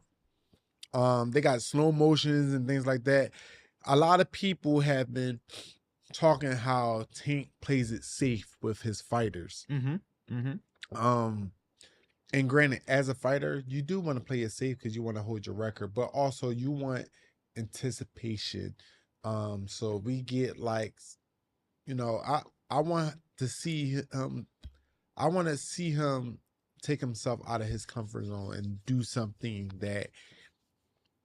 They got slow motions and things like that. A lot of people have been talking how Tank plays it safe with his fighters. And granted, as a fighter, you do want to play it safe because you want to hold your record, but also you want anticipation. So we get I want to see him. I want to see him take himself out of his comfort zone and do something that,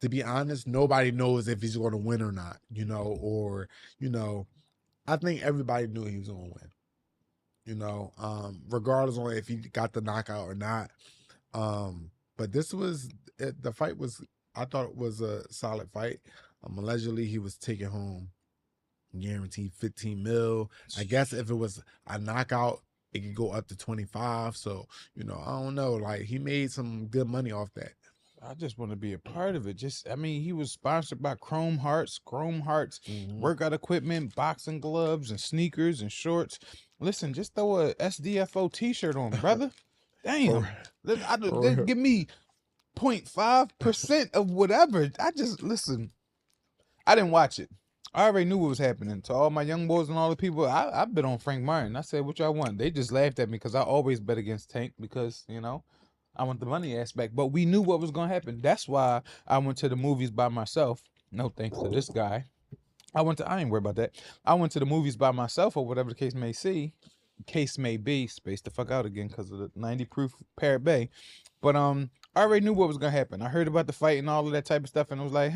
to be honest, nobody knows if he's going to win or not. I think everybody knew he was going to win. Regardless on if he got the knockout or not. But the fight was, I thought it was a solid fight. Allegedly he was taken home guaranteed 15 mil. I guess if it was a knockout, it could go up to 25. So, I don't know. Like, he made some good money off that. I just want to be a part of it. I mean, he was sponsored by Chrome Hearts, workout equipment, boxing gloves, and sneakers and shorts. Listen, just throw a SDFO t-shirt on, brother. Damn. Give me 0.5% of whatever. Listen, I didn't watch it. I already knew what was happening. To all my young boys and all the people, I've been on Frank Martin. I said, what y'all want? They just laughed at me because I always bet against Tank because, I want the money aspect. But we knew what was going to happen. That's why I went to the movies by myself. No thanks to this guy. I ain't worried about that. I went to the movies by myself or whatever the case may be. Space the fuck out again because of the 90 proof Parrot Bay. But I already knew what was going to happen. I heard about the fight and all of that type of stuff. And I was like,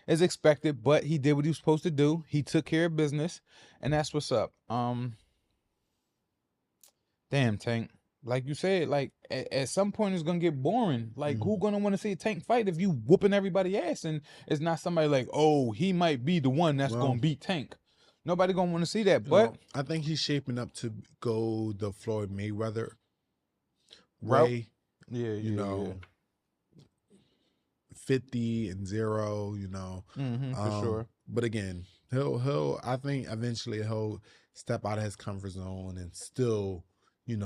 as expected, but he did what he was supposed to do. He took care of business, and that's what's up. Damn, Tank. Like you said, like at some point it's gonna get boring. Like who gonna want to see a Tank fight if you whooping everybody ass and it's not somebody like, oh, he might be the one that's gonna beat Tank. Nobody gonna want to see that. But I think he's shaping up to go the Floyd Mayweather way. Yeah. 50-0, for sure. But again, I think eventually he'll step out of his comfort zone and still, be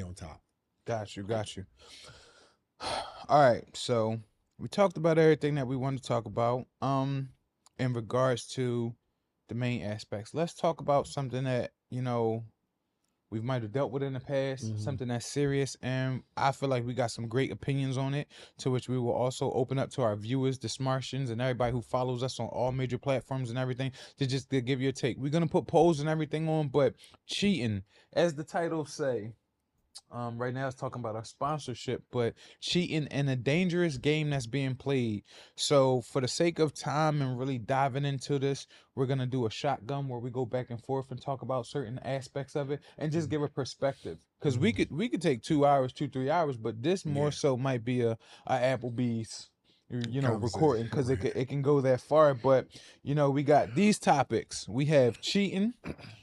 on top. Got you. All right, so we talked about everything that we wanted to talk about. In regards to the main aspects, let's talk about something that we might have dealt with in the past, something that's serious, and I feel like we got some great opinions on it, to which we will also open up to our viewers, the Smartians, and everybody who follows us on all major platforms and everything, to give you a take. We're going to put polls and everything on, but cheating, as the title say, right now it's talking about our sponsorship, but cheating in a dangerous game that's being played. So for the sake of time and really diving into this, we're going to do a shotgun where we go back and forth and talk about certain aspects of it and just give a perspective. Because we could take 2 hours, 3 hours, but this more so might be a Applebee's recording, because it can go that far. But we got these topics. We have cheating,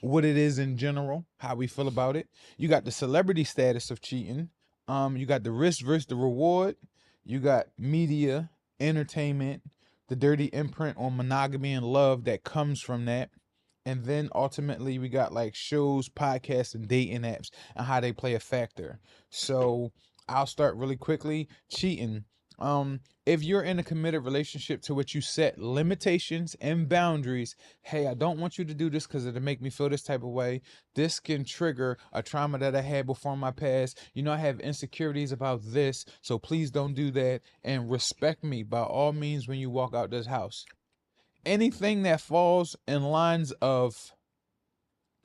what it is in general, how we feel about it. You got the celebrity status of cheating. You got the risk versus the reward. You got media, entertainment, the dirty imprint on monogamy and love that comes from that. And then ultimately we got like shows, podcasts, and dating apps and how they play a factor. So I'll start really quickly. Cheating. If you're in a committed relationship to which you set limitations and boundaries, hey, I don't want you to do this because it'll make me feel this type of way. This can trigger a trauma that I had before in my past. I have insecurities about this, so please don't do that. And respect me by all means when you walk out this house. Anything that falls in lines of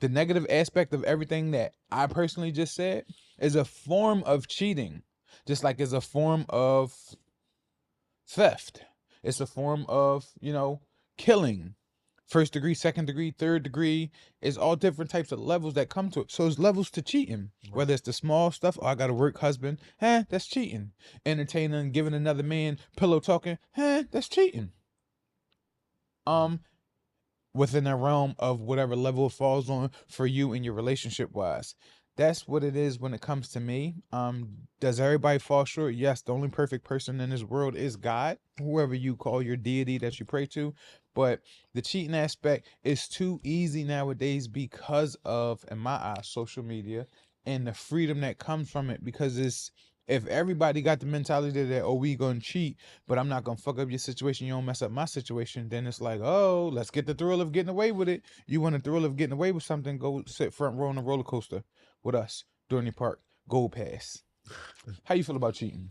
the negative aspect of everything that I personally just said is a form of cheating, just like it's a form of theft. It's a form of, killing. First degree, second degree, third degree. It's all different types of levels that come to it. So it's levels to cheating. Whether it's the small stuff, I got a work husband, that's cheating. Entertaining, giving another man pillow talking, that's cheating. Within the realm of whatever level it falls on for you in your relationship wise. That's what it is when it comes to me. Does everybody fall short? Yes, the only perfect person in this world is God, whoever you call your deity that you pray to. But the cheating aspect is too easy nowadays because of, in my eyes, social media and the freedom that comes from it. Because if everybody got the mentality that, oh, we gonna cheat, but I'm not gonna fuck up your situation, you don't mess up my situation, then it's like, oh, let's get the thrill of getting away with it. You want the thrill of getting away with something, go sit front row on a roller coaster with us during the park. Gold pass. How you feel about cheating?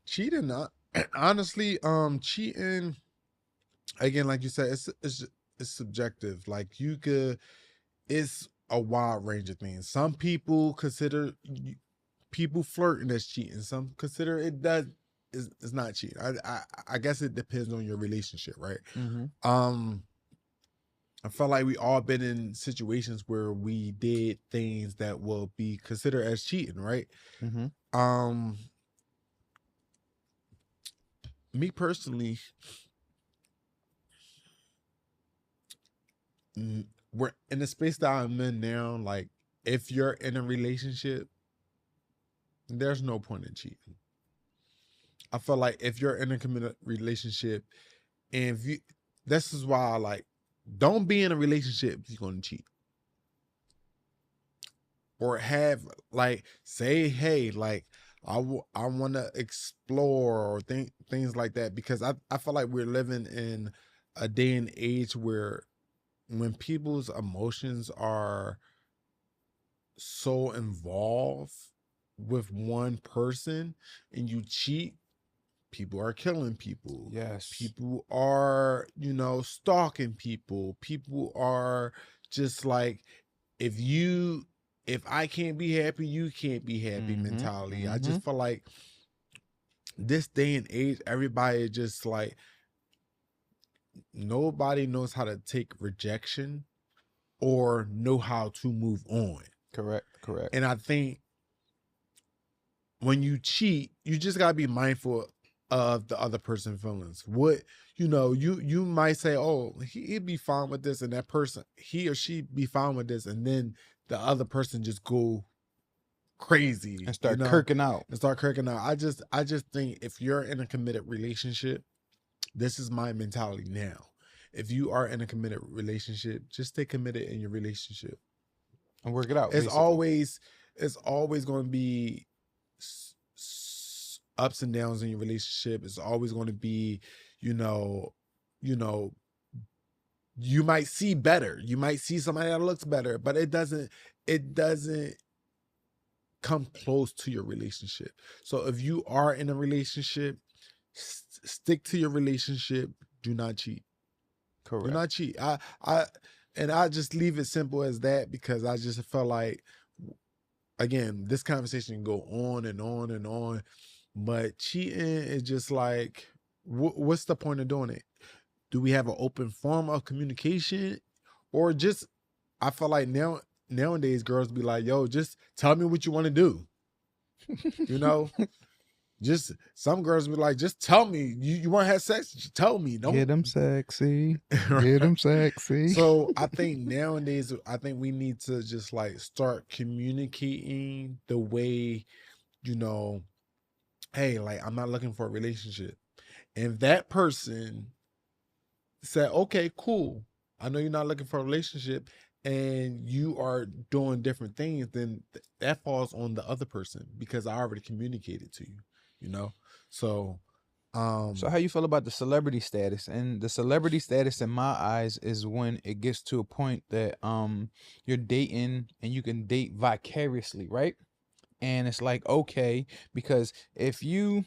Cheating, honestly, cheating, again, like you said, it's subjective. Like it's a wide range of things. Some people consider people flirting as cheating. Some consider it's not cheating. I guess it depends on your relationship, right? I felt like we all been in situations where we did things that will be considered as cheating, right? me personally, we're in the space that I'm in now. Like, if you're in a relationship, there's no point in cheating. I feel like if you're in a committed relationship, and if you, this is why I like, don't be in a relationship if you're going to cheat. Or have, like, say, hey, like, I want to explore or things like that, because I feel like we're living in a day and age where when people's emotions are so involved with one person and you cheat, people are killing people. Yes. People are, stalking people. People are just like, if I can't be happy, you can't be happy mentality. I just feel like this day and age, everybody just like, nobody knows how to take rejection or know how to move on. Correct. And I think when you cheat, you just gotta be mindful of the other person's feelings. What, you might say, oh, he'd be fine with this, and that person, he or she be fine with this, and then the other person just go crazy And start kirking out. I just think if you're in a committed relationship, this is my mentality now. If you are in a committed relationship, just stay committed in your relationship and work it out. It's always going to be ups and downs in your relationship. It's always going to be, you might see better. You might see somebody that looks better, but it doesn't come close to your relationship. So if you are in a relationship, stick to your relationship. Do not cheat. Correct. Do not cheat. I just leave it simple as that, because I just felt like, again, this conversation can go on and on and on, but cheating is just like, what's the point of doing it? Do we have an open form of communication, or just, I feel like nowadays girls be like, yo, just tell me what you want to do. Just some girls be like, just tell me you want to have sex. Just tell me. Don't get them sexy. Right? Get them sexy. So I think nowadays, we need to just like start communicating the way, hey, like, I'm not looking for a relationship. And that person said, okay, cool, I know you're not looking for a relationship, and you are doing different things, then that falls on the other person, because I already communicated to you. So how you feel about the celebrity status? And the celebrity status in my eyes is when it gets to a point that you're dating and you can date vicariously, right? And it's like, okay, because if you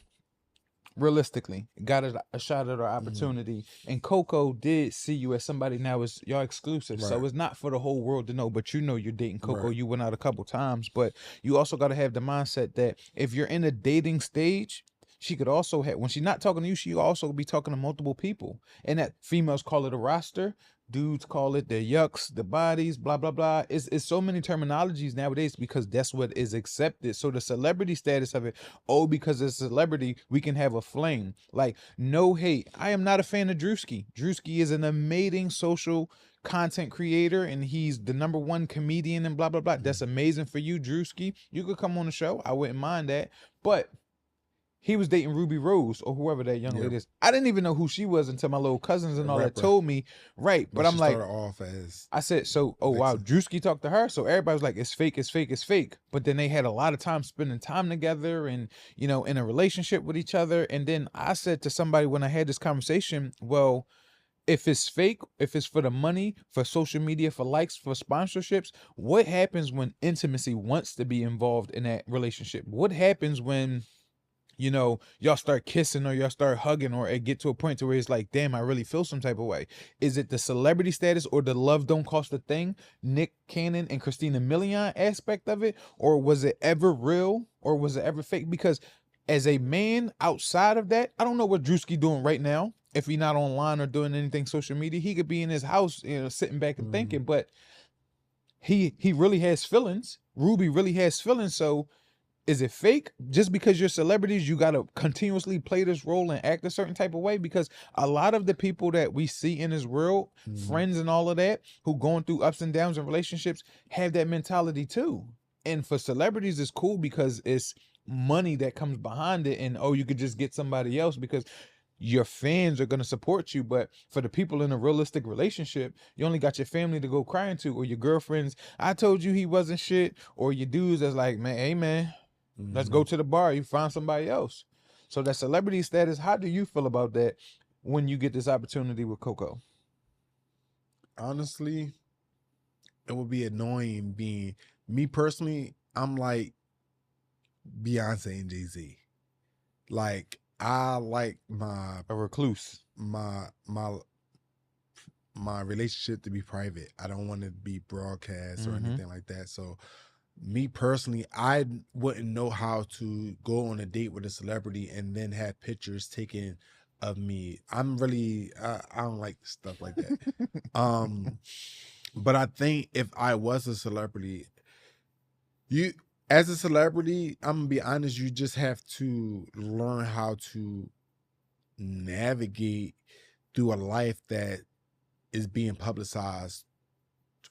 realistically got a shot at our opportunity, and Coco did see you as somebody, now is y'all exclusive, right? So it's not for the whole world to know, but you're dating Coco, right? You went out a couple times, but you also got to have the mindset that if you're in a dating stage, she could also have, when she's not talking to you, she also be talking to multiple people, and that females call it a roster, dudes call it the yucks, the bodies, blah, blah, blah. It's so many terminologies nowadays, because that's what is accepted. So the celebrity status of it, because it's a celebrity, we can have a fling. Like, no hate. I am not a fan of Drewski. Drewski is an amazing social content creator, and he's the #1 comedian and blah, blah, blah. That's amazing for you, Drewski. You could come on the show. I wouldn't mind that. But he was dating Ruby Rose, or whoever that young lady is. I didn't even know who she was until my little cousins and all that told me. Right. But I'm like, off as, I said, so, wow, Drewski talked to her. So everybody was like, it's fake, it's fake, it's fake. But then they had a lot of time spending time together and, in a relationship with each other. And then I said to somebody when I had this conversation, well, if it's fake, if it's for the money, for social media, for likes, for sponsorships, what happens when intimacy wants to be involved in that relationship? What happens when y'all start kissing, or y'all start hugging, or it get to a point to where it's like, damn, I really feel some type of way? Is it the celebrity status or the love don't cost a thing, Nick Cannon and Christina Milian aspect of it? Or was it ever real, or was it ever fake? Because as a man outside of that, I don't know what Drewski doing right now. If he's not online or doing anything social media, he could be in his house, sitting back and thinking, but he really has feelings. Ruby really has feelings. So is it fake? Just because you're celebrities, you gotta continuously play this role and act a certain type of way? Because a lot of the people that we see in this world, friends and all of that, who going through ups and downs in relationships, have that mentality too. And for celebrities, it's cool because it's money that comes behind it, and you could just get somebody else because your fans are going to support you. But for the people in a realistic relationship, you only got your family to go crying to, or your girlfriends, I told you he wasn't shit, or your dudes that's like, man, hey man, let's go to the bar, you find somebody else. So that celebrity status, how do you feel about that when you get this opportunity with Coco? Honestly, it would be annoying being me personally. I'm like Beyonce and Jay-Z. Like, I like A recluse. my relationship to be private. I don't want it to be broadcast or anything like that. So me personally, I wouldn't know how to go on a date with a celebrity and then have pictures taken of me. I'm really I don't like stuff like that. But I think if I was a celebrity, as a celebrity, I'm gonna be honest, you just have to learn how to navigate through a life that is being publicized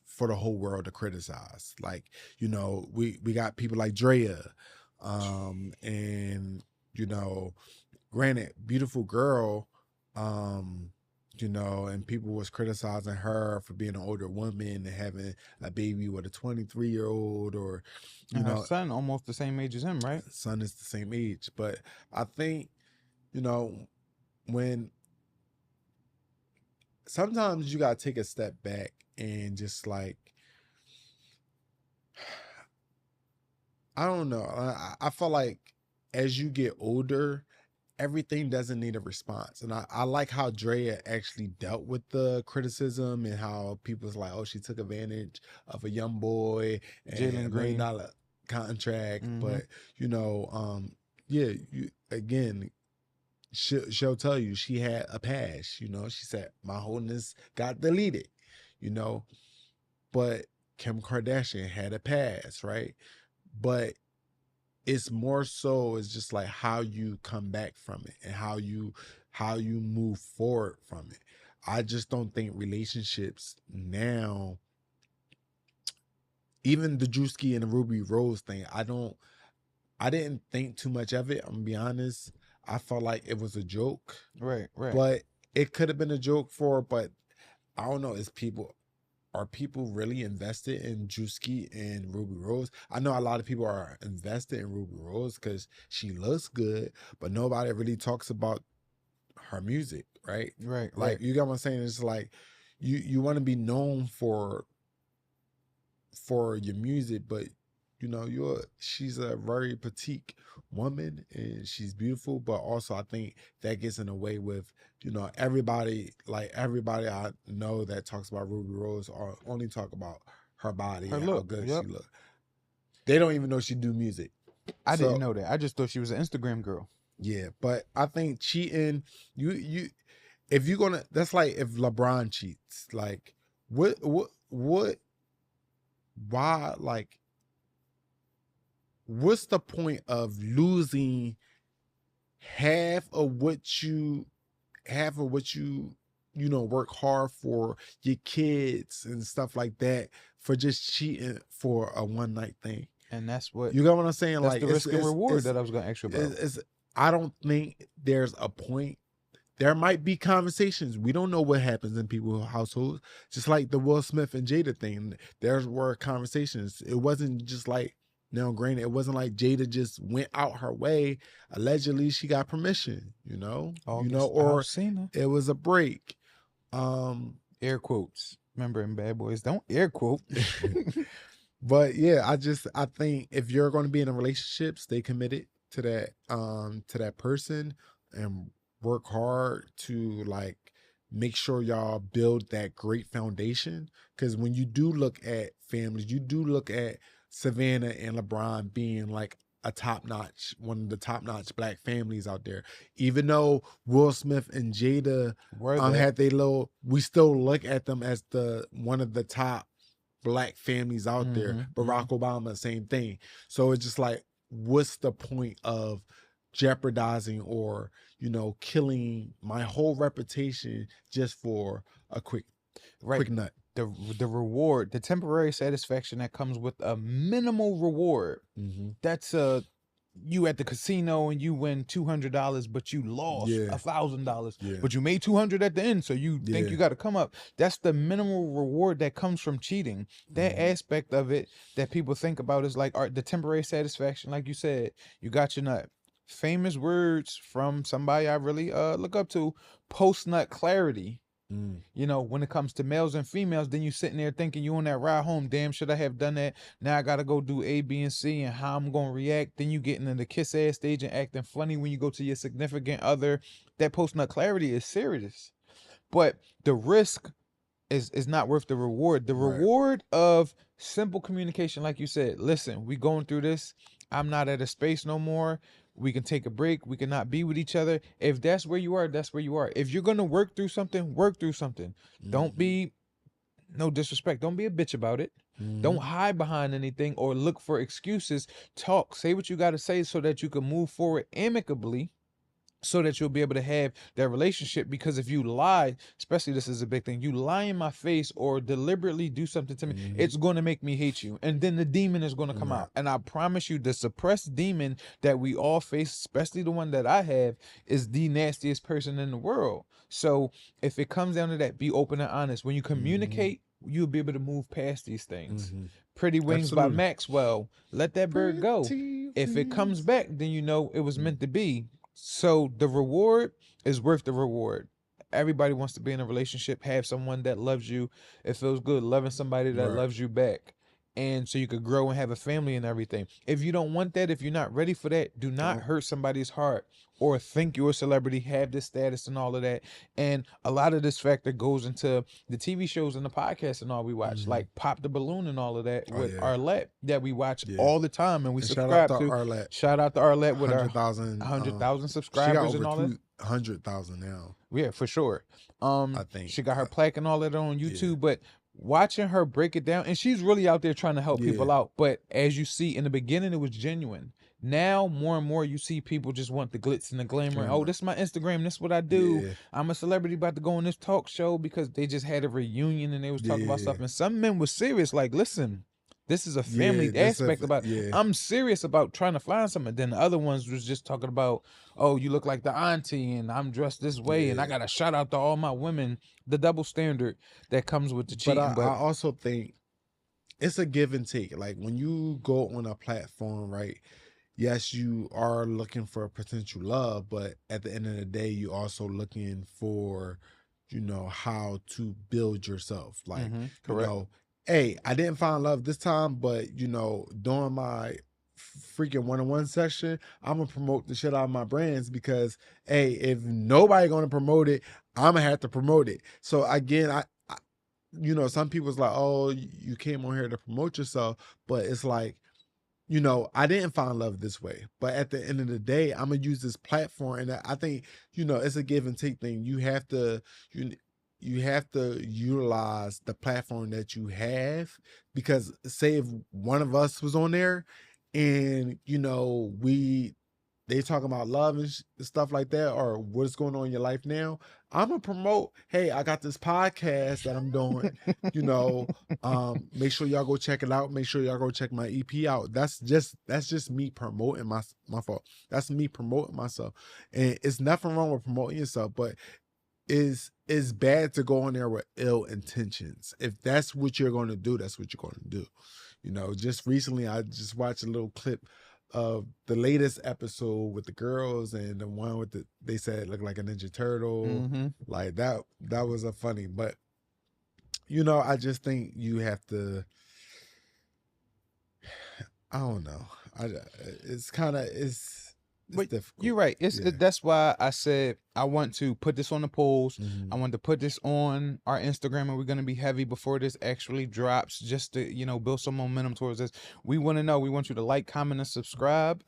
for the whole world to criticize. Like, we got people like Drea, and granted, beautiful girl, and people was criticizing her for being an older woman and having a baby with a 23-year-old, or her son almost the same age as him, right? Son is the same age. But I think, when sometimes you gotta take a step back and just like, I don't know. I feel like as you get older, everything doesn't need a response. And I like how Drea actually dealt with the criticism and how people's like, oh, she took advantage of a young boy and Jalen $1 Green million contract. But, yeah, again, she'll tell you she had a past. She said, my wholeness got deleted, but Kim Kardashian had a past, right? But it's more so, it's just like how you come back from it and how you move forward from it. I just don't think relationships now, even the Drewski and the Ruby Rose thing, I didn't think too much of it. I'm gonna be honest. I felt like it was a joke. Right. But it could have been a joke but I don't know, are people really invested in Drewski and Ruby Rose? I know a lot of people are invested in Ruby Rose because she looks good, but nobody really talks about her music, right? Right. Like, you get what I'm saying? It's like you want to be known for your music, but she's a very petite woman and she's beautiful, but also I think that gets in the way with everybody I know that talks about Ruby Rose or only talk about her body and how good she look. They don't even know she do music. I didn't know that. I just thought she was an Instagram girl. Yeah, but I think cheating, if you're gonna, that's like if LeBron cheats, like what why, like, what's the point of losing half of what you work hard for, your kids and stuff like that, for just cheating for a one night thing? And that's what you got what I'm saying. That's like the risk and reward that I was going to ask you about. I don't think there's a point. There might be conversations. We don't know what happens in people's households. Just like the Will Smith and Jada thing, there were conversations. It wasn't just like, now granted, it wasn't like Jada just went out her way. Allegedly, she got permission, or it was a break. Air quotes. Remember in Bad Boys, don't air quote. But yeah, I think if you're going to be in a relationship, stay committed to that person and work hard to like make sure y'all build that great foundation. Because when you do look at families, you do look at Savannah and LeBron being like one of the top-notch black families out there. Even though Will Smith and Jada had we still look at them as one of the top black families out there. Barack Obama, same thing. So it's just like, what's the point of jeopardizing or, you know, killing my whole reputation just for a quick nut? The reward, the temporary satisfaction that comes with a minimal reward. That's you at the casino and you win $200, but you lost $1,000, but you made 200 at the end, so you think you got to come up. That's the minimal reward that comes from cheating. That aspect of it that people think about is like the temporary satisfaction, like you said. You got your nut. Famous words from somebody I really look up to: post nut clarity. You know, when it comes to males and females, then you sitting there thinking you on that ride home. Damn, should I have done that? Now I gotta go do A, B, and C, and how I'm gonna react. Then you getting in the kiss ass stage and acting funny when you go to your significant other. That post nut clarity is serious, but the risk is not worth the reward. The reward of simple communication, like you said. Listen, we going through this. I'm not at a space no more. We can take a break. We can not be with each other. If that's where you are, that's where you are. If you're gonna work through something, work through something. Don't be, no disrespect, don't be a bitch about it. Don't hide behind anything or look for excuses. Talk, say what you gotta say so that you can move forward amicably, so that you'll be able to have that relationship. Because if you lie, especially this is a big thing, you lie in my face or deliberately do something to me, it's going to make me hate you, and then the demon is going to come out. And I promise you, the suppressed demon that we all face, especially the one that I have, is the nastiest person in the world. So if it comes down to that, be open and honest. When you communicate, you'll be able to move past these things. Pretty Wings by Maxwell. Let that bird go. If it comes back, then you know it was meant to be. So the reward is worth the reward. Everybody wants to be in a relationship, have someone that loves you. It feels good loving somebody that loves you back. And so you could grow and have a family and everything. If you don't want that, if you're not ready for that, do not hurt somebody's heart or think you're a celebrity, have this status and all of that. And a lot of this factor goes into the TV shows and the podcasts and all we watch, like Pop the Balloon and all of that with Arlette that we watch all the time and we subscribe to. Arlette. Shout out to Arlette with 100,000 subscribers and all that. 100,000 now. Yeah, for sure. I think she got her plaque and all that on YouTube, but watching her break it down, and she's really out there trying to help people out. But as you see, in the beginning, it was genuine. Now, more and more, you see people just want the glitz and the glamour. Oh, this is my Instagram. This is what I do. I'm a celebrity about to go on this talk show, because they just had a reunion and they was talking about stuff. And some men were serious, like, listen, this is a family aspect about it. I'm serious about trying to find something. Then the other ones was just talking about, oh, you look like the auntie and I'm dressed this way and I got to shout out to all my women. The double standard that comes with the cheating. But I also think it's a give and take. Like when you go on a platform, right? Yes, you are looking for potential love, but at the end of the day, you also looking for, you know, how to build yourself. Like, you know, hey, I didn't find love this time, but you know, during my freaking one-on-one session, I'm gonna promote the shit out of my brands, because hey, if nobody gonna promote it, I'm gonna have to promote it. So again, I you know, some people's like, oh, you came on here to promote yourself, but it's like, you know, I didn't find love this way, but at the end of the day, I'm gonna use this platform, and I think, you know, it's a give and take thing. You have to utilize the platform that you have, because say if one of us was on there and, you know, they talking about love and stuff like that, or what's going on in your life now, I'm gonna promote, hey, I got this podcast that I'm doing, you know, make sure y'all go check it out. Make sure y'all go check my EP out. That's just me promoting my fault. That's me promoting myself. And it's nothing wrong with promoting yourself, but it's bad to go on there with ill intentions. If that's what you're going to do, that's what you're going to do. You know, just recently, I just watched a little clip of the latest episode with the girls, and the one with they said it looked like a Ninja Turtle. Like that was a funny, but you know, I just think you have to, I don't know. It's difficult. You're right. That's why I said I want to put this on the polls. I want to put this on our Instagram, and we're going to be heavy before this actually drops, just to, you know, build some momentum towards this. We want to know. We want you to like, comment, and subscribe.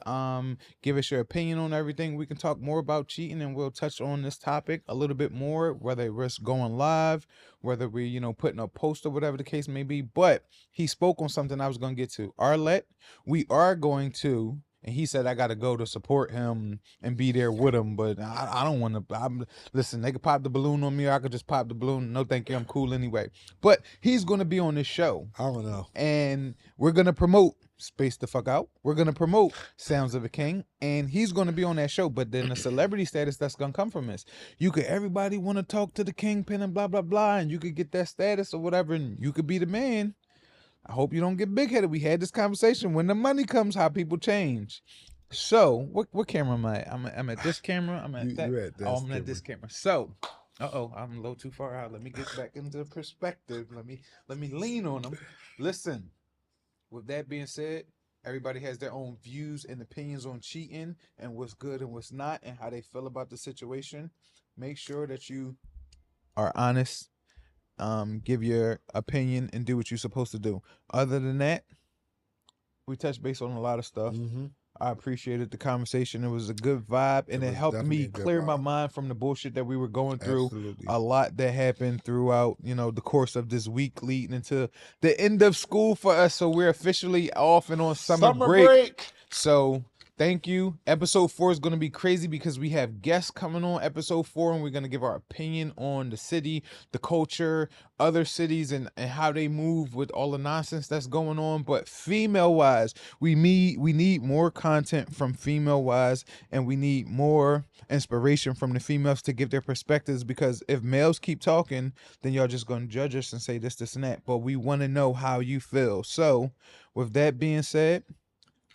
Give us your opinion on everything. We can talk more about cheating, and we'll touch on this topic a little bit more, whether we're going live, whether we, you know, putting a post or whatever the case may be. But he spoke on something I was going to get to. Arlette, we are going to And he said I got to go to support him and be there with him, but I don't want to. Listen, they could pop the balloon on me, or I could just pop the balloon. No, thank you, I'm cool anyway. But he's going to be on this show. I don't know. And we're going to promote Space the Fuck Out. We're going to promote Sounds of a King, and he's going to be on that show. But then the celebrity status that's going to come from this. Everybody want to talk to the Kingpin and blah, blah, blah, and you could get that status or whatever, and you could be the man. I hope you don't get big-headed. We had this conversation. When the money comes, how people change. So, what camera am I? I'm at this camera. I'm at that. I'm at this camera. So, I'm a little too far out. Let me get back into perspective. Let me lean on them. Listen, with that being said, everybody has their own views and opinions on cheating and what's good and what's not and how they feel about the situation. Make sure that you are honest. Give your opinion and do what you're supposed to do. Other than that, we touched base on a lot of stuff. Mm-hmm. I appreciated the conversation. It was a good vibe, and it helped me clear my mind from the bullshit that we were going through. Absolutely. A lot that happened throughout, the course of this week leading into the end of school for us. So we're officially off and on summer break. So thank you. Episode 4 is going to be crazy because we have guests coming on episode 4, and we're going to give our opinion on the city, the culture, other cities, and how they move with all the nonsense that's going on. But female-wise, we need more content from female-wise, and we need more inspiration from the females to give their perspectives, because if males keep talking, then y'all just going to judge us and say this, this, and that. But we want to know how you feel. So with that being said,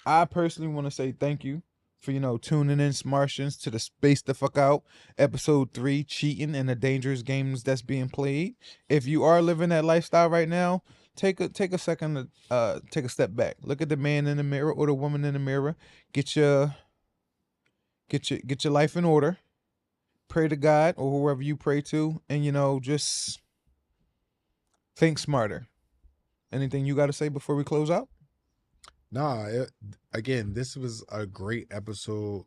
I personally want to say thank you for, tuning in, Smartians, to the Space the Fuck Out, episode 3, cheating and the dangerous games that's being played. If you are living that lifestyle right now, take a second to take a step back. Look at the man in the mirror or the woman in the mirror. Get your life in order. Pray to God or whoever you pray to, and just think smarter. Anything you got to say before we close out? Nah, again, this was a great episode.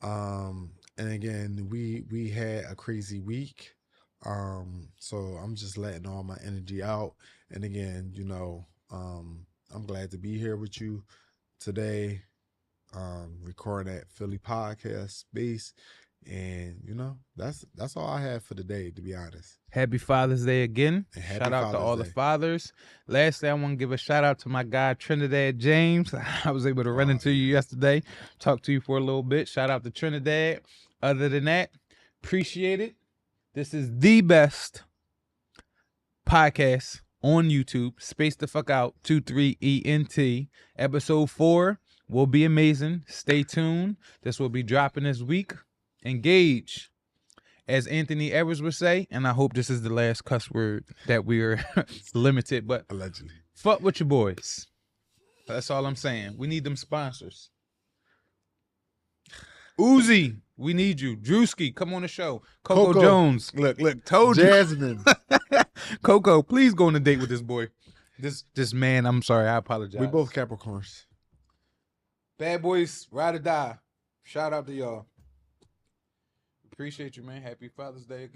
And again, we had a crazy week. So I'm just letting all my energy out. And again, I'm glad to be here with you today, recording that Philly podcast space. And that's all I have for today, to be honest. Happy Father's Day again. Shout out to all the fathers. Lastly, I want to give a shout out to my guy Trinidad James. I was able to run into you yesterday, talk to you for a little bit. Shout out to Trinidad. Other than that, appreciate it. This is the best podcast on YouTube. Space the Fuck Out 23ENT. Episode 4 will be amazing. Stay tuned. This will be dropping this week. Engage, as Anthony Edwards would say, and I hope this is the last cuss word that we're limited, but allegedly. Fuck with your boys. That's all I'm saying. We need them sponsors. Uzi, we need you. Drewski, come on the show. Coco Jones, look, told Jasmine. you. Coco, please go on a date with this boy. This man, I'm sorry, I apologize. We both Capricorns. Bad boys, ride or die. Shout out to y'all. Appreciate you, man. Happy Father's Day again.